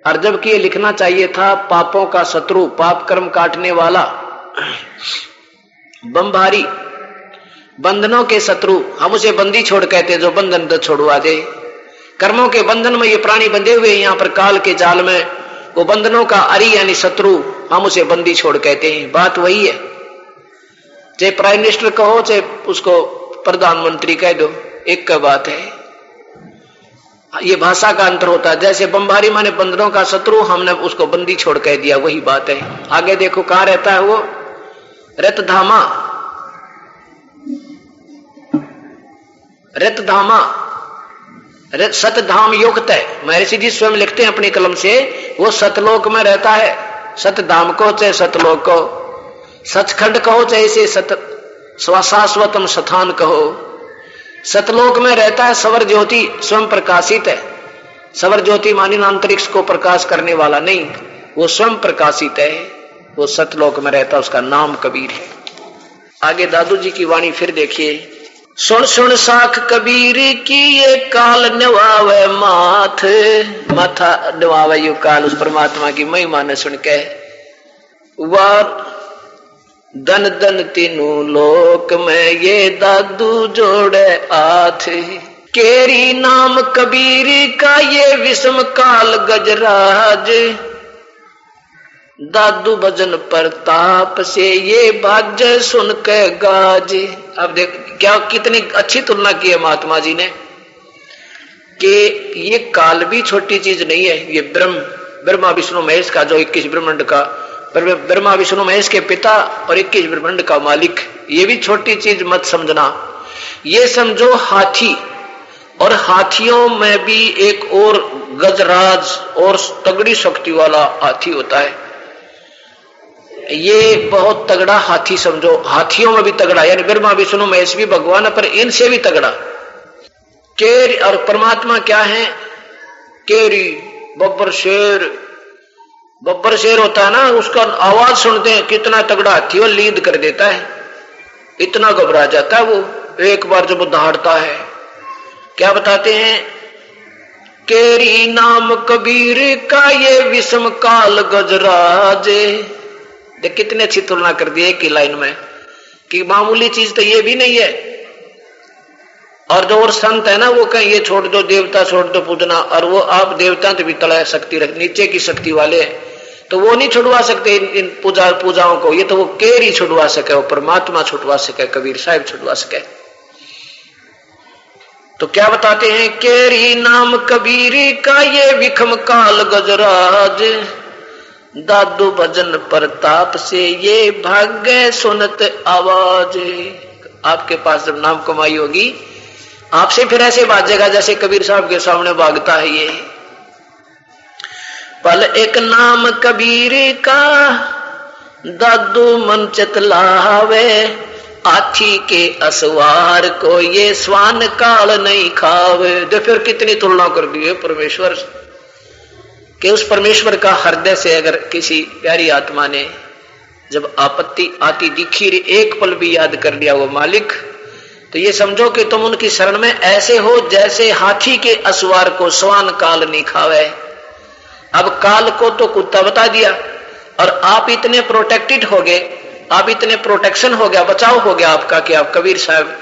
और जबकि ये लिखना चाहिए था पापों का शत्रु, पाप कर्म काटने वाला। बमभारी बंधनों के शत्रु, हम उसे बंदी छोड़ कहते, जो बंधन तो छोड़वा दे। कर्मों के बंधन में ये प्राणी बंधे हुए यहाँ पर काल के जाल में, वो बंधनों का अरि यानी शत्रु, हम उसे बंदी छोड़ कहते हैं। बात वही है, चाहे प्राइम मिनिस्टर कहो चाहे उसको प्रधानमंत्री कह दो, एक का बात है। ये भाषा का अंतर होता है। जैसे बमभारी माने बंधनों का शत्रु, हमने उसको बंदी छोड़ कह दिया, वही बात है। आगे देखो कहां रहता है वो? रतधामा, रतधामा, सतधाम युक्त है। महर्षि जी स्वयं लिखते हैं अपनी कलम से, वो सतलोक में रहता है। सतधाम को चाहे सतलोक को, सचखंड कहो चाहे इसे शाश्वतम स्थान कहो, सतलोक में रहता है। सवर ज्योति स्वयं प्रकाशित है। सवर ज्योति मानी अंतरिक्ष को प्रकाश करने वाला नहीं, वो स्वयं प्रकाशित है, वो सतलोक में रहता, उसका नाम कबीर है। आगे दादू जी की वाणी फिर देखिए। सुन सुन साख कबीर की ये काल नवावे माथ, माथा नवावे यू काल, उस परमात्मा की महिमा ने सुन के। वार दन दन तीनों लोक में ये दादू जोड़े हाथ, केरी नाम कबीर का ये विषम काल गजराज, दादू भजन प्रताप से ये भाग्य सुन के गाज। अब देख क्या कितनी अच्छी तुलना की है महात्मा जी ने, कि ये काल भी छोटी चीज नहीं है। ये ब्रह्मा विष्णु महेश का, जो 21 ब्रह्मांड का, ब्रह्मा विष्णु महेश के पिता और 21 ब्रह्मांड का मालिक, ये भी छोटी चीज मत समझना। ये समझो हाथी, और हाथियों में भी एक और गजराज और तगड़ी शक्ति वाला हाथी होता है। ये बहुत तगड़ा हाथी समझो, हाथियों में भी तगड़ा, यानी ब्रह्मा विष्णु महेश भी भगवान, पर इनसे भी तगड़ा। केरी और परमात्मा क्या है? केरी, बब्बर शेर, बब्बर शेर होता है ना, उसका आवाज सुनते हैं कितना तगड़ा हाथी, वो लीद कर देता है, इतना घबरा जाता है वो एक बार जब वो दहाड़ता है। क्या बताते हैं? केरी नाम कबीर का ये विषम काल गजराज। देख कितनी अच्छी तुलना कर दी एक ही लाइन में, कि मामूली चीज तो ये भी नहीं है। और जो और संत है ना, वो कहें ये छोड़ दो, देवता छोड़ दो पूजना, और वो आप देवता तो भी तला शक्ति रख, नीचे की शक्ति वाले हैं, तो वो नहीं छुड़वा सकते इन पूजाओं को। ये तो वो केरी छुड़वा सके, वो परमात्मा छुड़वा सके, कबीर साहिब छुड़वा सके। तो क्या बताते हैं? केरी नाम कबीर का ये विखम काल गजराज, दादू भजन प्रताप से ये भाग्य सुनत आवाज। आपके पास जब नाम कमाई होगी, आपसे फिर ऐसे बाजेगा जैसे कबीर साहब के सामने भागता है ये। पल एक नाम कबीर का दादू मन चतलावे, हाथी के असवार को ये स्वान काल नहीं खावे। देखो फिर कितनी तुलना कर दी है परमेश्वर, कि उस परमेश्वर का हृदय से अगर किसी प्यारी आत्मा ने जब आपत्ति आती दिखी, एक पल भी याद कर लिया वो मालिक, तो ये समझो कि तुम उनकी शरण में ऐसे हो जैसे हाथी के असवार को स्वान काल नहीं खावे। अब काल को तो कुत्ता बता दिया, और आप इतने प्रोटेक्टेड हो गए, आप इतने प्रोटेक्शन हो गया, बचाव हो गया आपका, कि आप कबीर साहब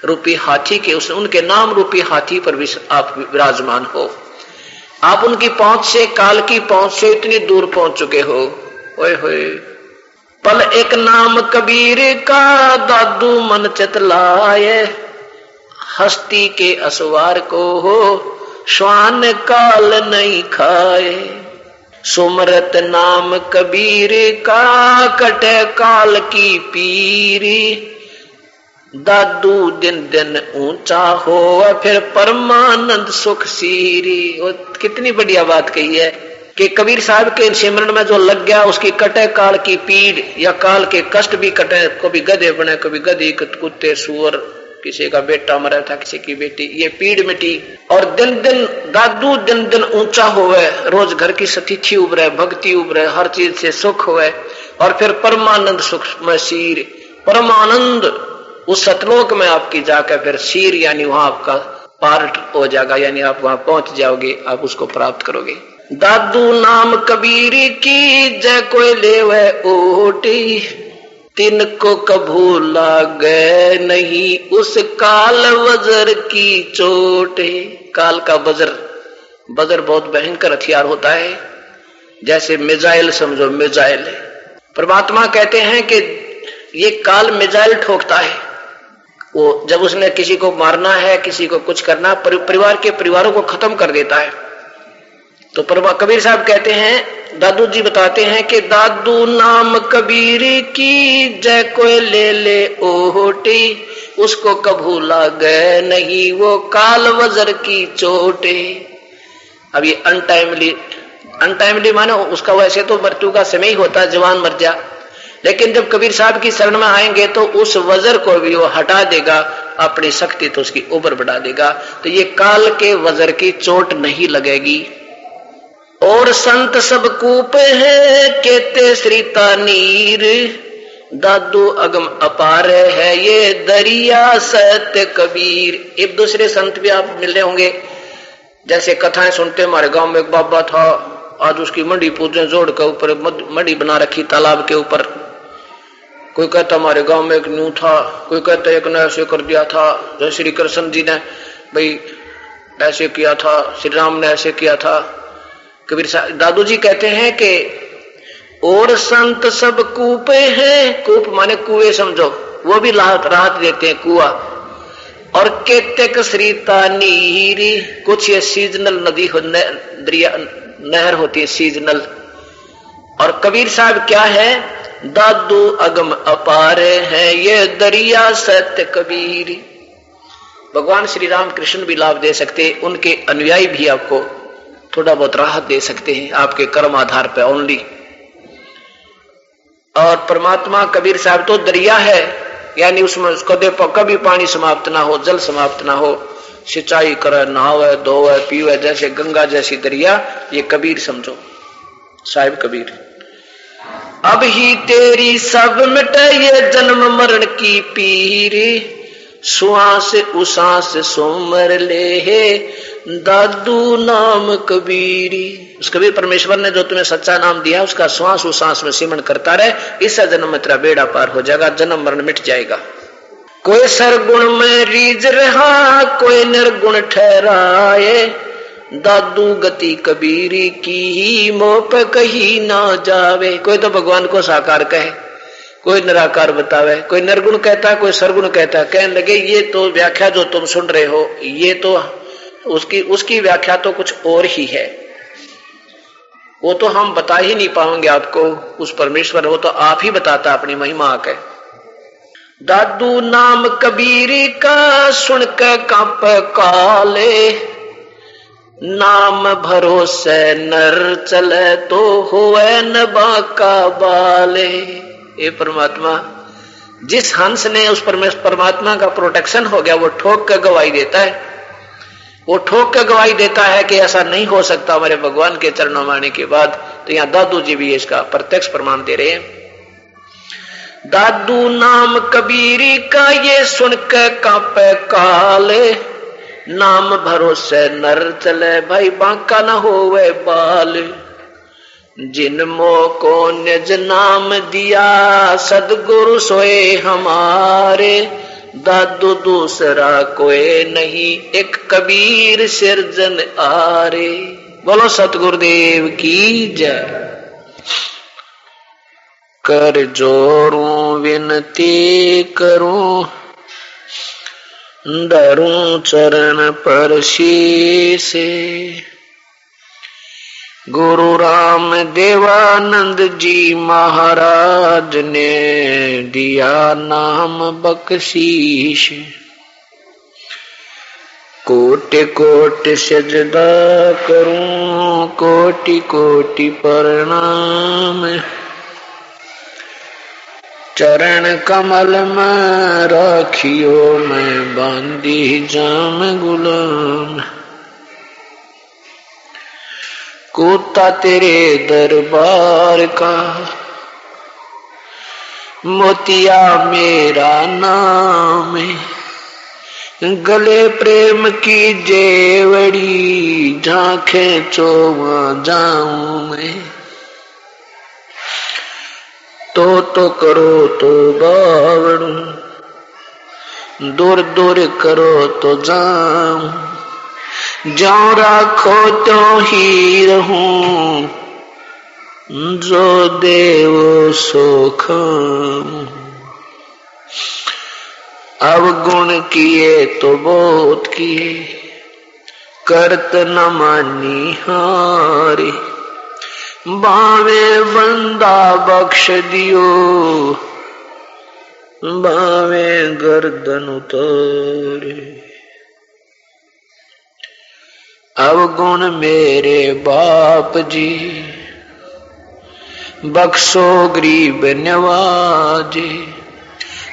रूपी हाथी के, उनके नाम रूपी हाथी पर भी आप विराजमान हो। आप उनकी पहुंच से, काल की पहुंच से इतनी दूर पहुंच चुके हो। ओए होए, पल एक नाम कबीर का दादू मन चतलाए, हस्ती के असवार को हो श्वान काल नहीं खाए। सुमरत नाम कबीर का कटे काल की पीरी। दादू दिन दिन ऊंचा हो फिर परमानंद सुख सीरी। और कितनी बढ़िया बात कही है कि कबीर साहब के सिमरन में जो लग गया उसकी कटे काल की पीड़ या काल के कष्ट भी कटे। कभी गधे बने, कभी गधी, कुत्ते, सुअर, किसी का बेटा मरा था, किसी की बेटी, ये पीड़ मिटी। और दिन दिन दादू दिन दिन ऊंचा होवे, रोज घर की सतिथि उभरे, भक्ति उभरे, हर चीज से सुख होवे। और फिर परमानंद सुख में शीर, परमानंद उस सतलोक में आपकी जाकर फिर शीर यानी वहां आपका पार्ट हो जाएगा, यानी आप वहां पहुंच जाओगे, आप उसको प्राप्त करोगे। दादू नाम कबीर की जय कोई लेवे ओटी। तिनको कभू लागे नहीं उस काल वज्र की चोटे। काल का वज्र बहुत भयंकर हथियार होता है, जैसे मिसाइल समझो, मिसाइल। परमात्मा कहते हैं कि ये काल मिसाइल ठोकता है। वो जब उसने किसी को मारना है, किसी को कुछ करना, परिवार के परिवारों को खत्म कर देता है। तो कबीर साहब कहते हैं, दादू जी बताते हैं कि दादू नाम कबीर की जय कोई ले ले ओटी। उसको कभू लागे नहीं वो काल वज्र की चोटे। अब ये अनटाइमली माने उसका वैसे तो मृत्यु का समय ही होता है, जवान मर जा, लेकिन जब कबीर साहब की शरण में आएंगे तो उस वज्र को भी वो हटा देगा, अपनी शक्ति तो उसकी ऊपर बढ़ा देगा। तो ये काल के वज्र की चोट नहीं लगेगी। और संत सब कूप है केते श्रीता नीर। दादू अगम अपार है ये दरिया सत्य कबीर। एक दूसरे संत भी आप मिले होंगे, जैसे कथाएं सुनते। हमारे गांव में एक बाबा था, आज उसकी मंडी पूजने जोड़ के ऊपर मंडी बना रखी तालाब के ऊपर। कोई कहता हमारे गांव में एक न्यू था, कोई कहता एक ने ऐसे कर दिया था, जैसे श्री कृष्ण जी ने भाई ऐसे किया था, श्री राम ने ऐसे किया था। कबीर दादू जी कहते हैं कि और संत सब कूपे हैं। कूप माने कुएं समझो, वो भी राहत देते हैं, कुआ। और केतेक श्रीता नीरी, कुछ ये सीजनल नदी दरिया नहर होती है, सीजनल। और कबीर साहब क्या है, दादू अगम अपार है ये दरिया सत्य कबीर। भगवान श्री राम कृष्ण भी लाभ दे सकते, उनके अनुयायी भी आपको थोड़ा बहुत राहत दे सकते हैं, आपके कर्म आधार पर ओनली। और परमात्मा कबीर साहब तो दरिया है, यानी उसमें कभी पानी समाप्त ना हो, जल समाप्त ना हो, सिंचाई करे, नहावे, धोवे, पीवे, जैसे गंगा जैसी दरिया, ये कबीर समझो, साहिब कबीर। अब ही तेरी सब मिटे ये जन्म मरण की पीरी। श्वास उसास सोमर ले है दादू नाम कबीरी। उस कबीर परमेश्वर ने जो तुम्हें सच्चा नाम दिया, उसका श्वास उसास में सिमरण करता रहे, इस जन्म में तेरा बेड़ा पार हो जाएगा, जन्म मरण मिट जाएगा। कोई सरगुण में रीझ रहा, कोई निर्गुण ठहराए। दादू गति कबीरी की मोह पे कहीं ना जावे। कोई तो भगवान को साकार कहे, कोई निराकार बतावे, कोई निर्गुण कहता है, कोई सरगुण कहता है। कहने लगे ये तो व्याख्या जो तुम सुन रहे हो, ये तो उसकी व्याख्या तो कुछ और ही है, वो तो हम बता ही नहीं पाएंगे आपको। उस परमेश्वर वो तो आप ही बताता अपनी महिमा आके। दादू नाम कबीरी का सुन के कांप काले। नाम भरोसे नर चले तो होए न बाका बाले। ये परमात्मा, जिस हंस ने उस परमात्मा का प्रोटेक्शन हो गया, वो ठोक कर गवाही देता है, वो ठोक कर गवाही देता है कि ऐसा नहीं हो सकता हमारे भगवान के चरणों में आने के बाद। तो यहाँ दादू जी भी इसका प्रत्यक्ष प्रमाण दे रहे हैं। दादू नाम कबीरी का ये सुन के कांपे काले। नाम भरोसे नर चले भाई बांका न होवे बाल। जिन मोह को निज नाम दिया सदगुरु सोए हमारे। दादू दूसरा कोई नहीं एक कबीर सिरजन आरे। बोलो सतगुरुदेव की जय। कर जोरूं विनती करूं धरूं चरण पर शीसे। गुरु राम देवानंद जी महाराज ने दिया नाम बख्शीश। कोटि कोटि सजदा करूं, कोटि कोटि प्रणाम। चरण कमल में राखियो मैं बांधी जाम गुलाम। कूता तेरे दरबार का मोतिया मेरा नाम। गले प्रेम की जेवड़ी झांखे चोवा जाऊं मैं। तो करो तो बावड़ू, दूर दूर करो तो जाऊं। जाऊं राखो तो ही रहूं, जो देवो सो खाऊं। अवगुण किए तो बहुत किए, करत न मानी हारे। बावे बंदा बख्श दियो, बावे गर्दन उतारे। अवगुण मेरे बाप जी, बख्शो गरीब नवाजे।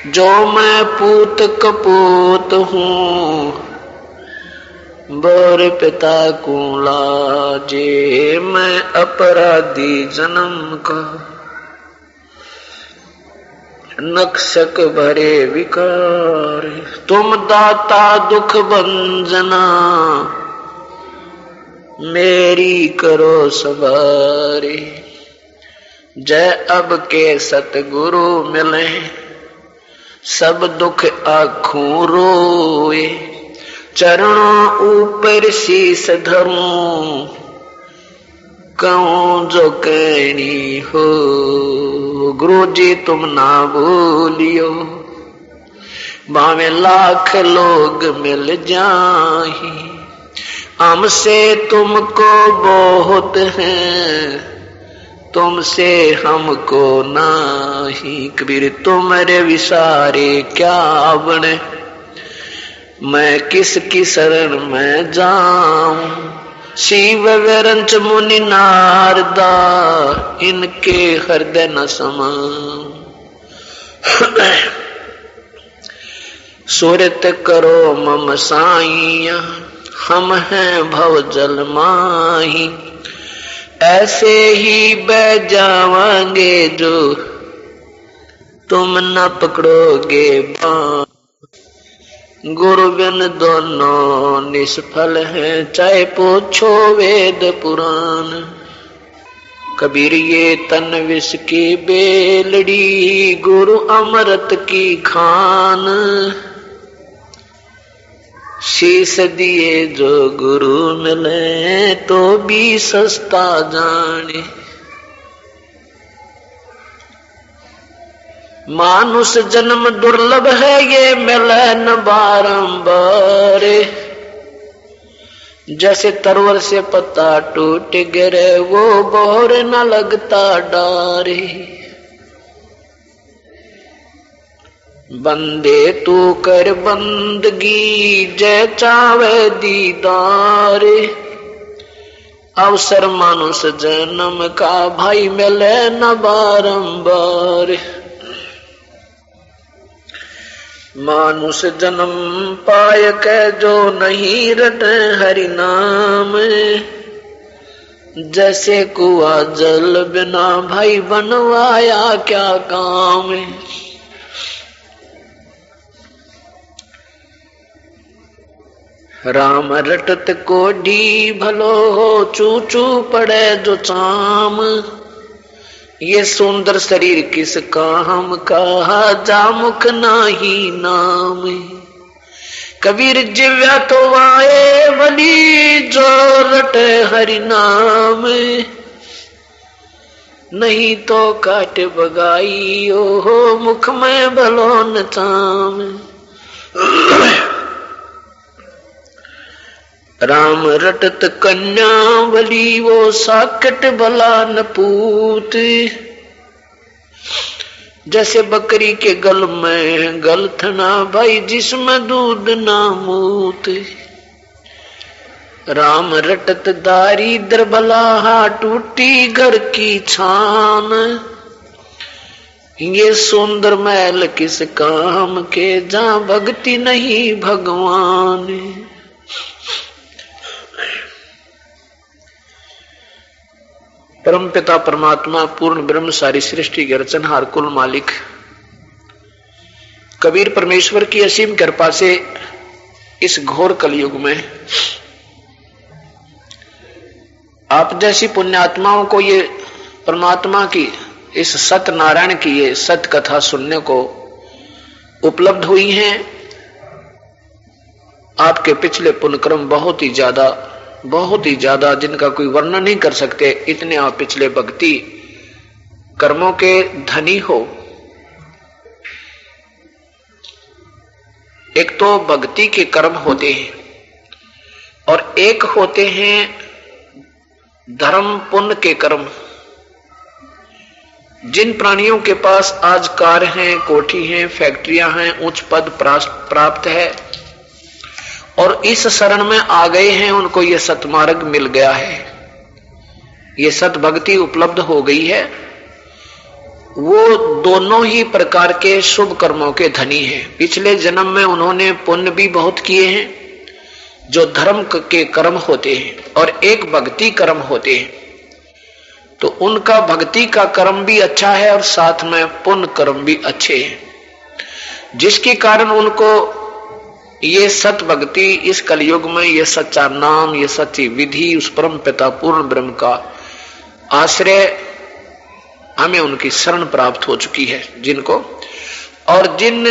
जो मैं पूत कपूत हूँ, बर पिता को लाजे। मैं अपराधी जन्म का, नक्शक भरे विकार। तुम दाता दुख भंजना, मेरी करो सवारी। जय अब के सतगुरु मिले, सब दुख आँखों रोए। चरणों ऊपर शीस धरूं, कहूं जो कहनी हो। गुरु जी तुम ना भूलियो, भावे लाख लोग मिल जाही। हमसे तुमको बहुत है, तुमसे हमको नाही। कबीर तुम्हारे विसारे क्या बने, मैं किसकी शरण में जाऊं। शिव विरंच मुनि नारदा, इनके हृदय न समाऊं। सुरत करो मम साइया, हम हैं भव जल माही। ऐसे ही बह जावांगे जो तुम न पकड़ोगे बाण। गुरु बिन दोनों निष्फल हैं, चाहे पूछो वेद पुराण। कबीर ये तन विष की बेलड़ी, गुरु अमृत की खान। शीश दिए जो गुरु मिले, तो भी सस्ता जाने। मानुष जन्म दुर्लभ है, ये मिले न बारंबार। जैसे तरवर से पत्ता टूट गिरे, वो बोर न लगता डारे। बंदे तू कर बंदगी, जय चावे दीदार। अवसर मानुष जन्म का, भाई मिले न बारंबार। मानुष जन्म पाय के जो नहीं रटे हरि नाम। जैसे कुआ जल बिना, भाई बनवाया क्या काम। राम रटत कोढ़ी भलो हो, चू चू पड़े जो चाम। ये सुंदर शरीर किस काम का, जा मुख नाही नाम। कबीर जिव्या तो आए बली, जो रटे हरि नाम। नहीं तो काट बगाई, हो मुख में भलो न चाम। राम रटत कन्यावली वो साकट भला न पूत। जैसे बकरी के गल में गलथना भाई जिसमें दूध ना मूत। राम रटत दारिद्र भला टूटी घर की छान। ये सुंदर महल किस काम के जहां भक्ति नहीं भगवान। परमपिता परमात्मा पूर्ण ब्रह्म सारी सृष्टि के रचनहार कुल मालिक कबीर परमेश्वर की असीम कृपा से इस घोर कलयुग में आप जैसी पुण्यात्माओं को ये परमात्मा की इस सत्यनारायण की ये सत्य कथा सुनने को उपलब्ध हुई हैं। आपके पिछले पुण्यक्रम बहुत ही ज्यादा जिनका कोई वर्णन नहीं कर सकते। इतने आप पिछले भक्ति कर्मों के धनी हो। एक तो भक्ति के कर्म होते हैं और एक होते हैं धर्म पुण्य के कर्म। जिन प्राणियों के पास आज कार हैं, कोठी हैं, फैक्ट्रियां हैं, उच्च पद प्राप्त है और इस शरण में आ गए हैं, उनको ये सतमार्ग मिल गया है, ये सत भक्ति उपलब्ध हो गई है, वो दोनों ही प्रकार के शुभ कर्मों के धनी हैं। पिछले जन्म में उन्होंने पुण्य भी बहुत किए हैं जो धर्म के कर्म होते हैं और एक भक्ति कर्म होते हैं। तो उनका भक्ति का कर्म भी अच्छा है और साथ में पुण्य कर्म भी अच्छे हैं, जिसके कारण उनको ये सत भक्ति इस कलयुग में ये सच्चा नाम, ये सच्ची विधि, उस परम पिता पूर्ण ब्रह्म का आश्रय हमें उनकी शरण प्राप्त हो चुकी है जिनको। और जिन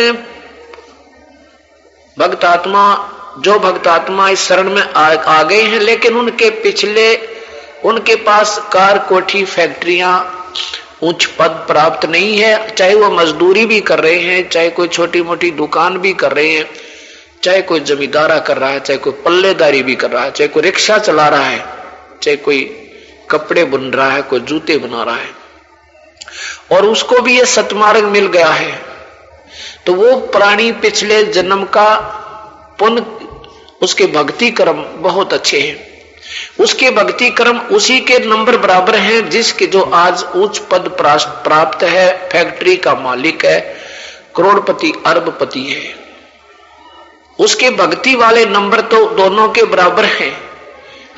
भक्तात्मा इस शरण में आ गए हैं लेकिन उनके पिछले उनके पास कार, कोठी, फैक्ट्रियां, उच्च पद प्राप्त नहीं है, चाहे वो मजदूरी भी कर रहे हैं, चाहे कोई छोटी मोटी दुकान भी कर रहे हैं, चाहे कोई जमींदारा कर रहा है, चाहे कोई पल्लेदारी भी कर रहा है, चाहे कोई रिक्शा चला रहा है, चाहे कोई कपड़े बुन रहा है, कोई जूते बना रहा है और उसको भी ये सतमार्ग मिल गया है। तो वो प्राणी पिछले जन्म का पुण्य, उसके भक्ति कर्म बहुत अच्छे हैं, उसके भक्ति कर्म उसी के नंबर बराबर हैं जिसके जो आज उच्च पद प्राप्त है, फैक्ट्री का मालिक है, करोड़पति अरबपति है। उसके भक्ति वाले नंबर तो दोनों के बराबर हैं,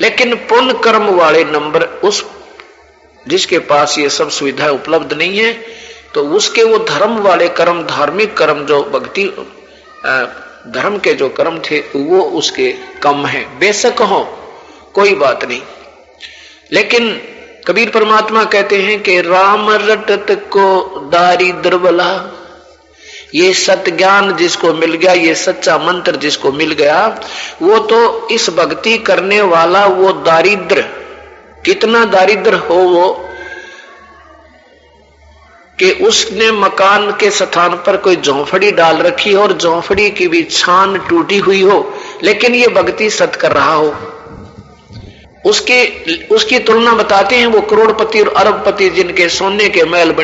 लेकिन पुण्य कर्म वाले नंबर उस जिसके पास ये सब सुविधाएं उपलब्ध नहीं है, तो उसके वो धर्म वाले कर्म, धार्मिक कर्म, जो भक्ति धर्म के जो कर्म थे वो उसके कम है। बेशक हो कोई बात नहीं, लेकिन कबीर परमात्मा कहते हैं कि राम रटत को दारिद्र भला। ये सत्य ज्ञान जिसको मिल गया, ये सच्चा मंत्र जिसको मिल गया, वो तो इस भक्ति करने वाला वो दारिद्र, कितना दारिद्र हो वो कि उसने मकान के स्थान पर कोई झोंपड़ी डाल रखी हो और झोंपड़ी की भी छान टूटी हुई हो, लेकिन ये भक्ति सत कर रहा हो। उसकी तुलना बताते हैं वो करोड़पति और अरबपति जिनके सोने के महल बने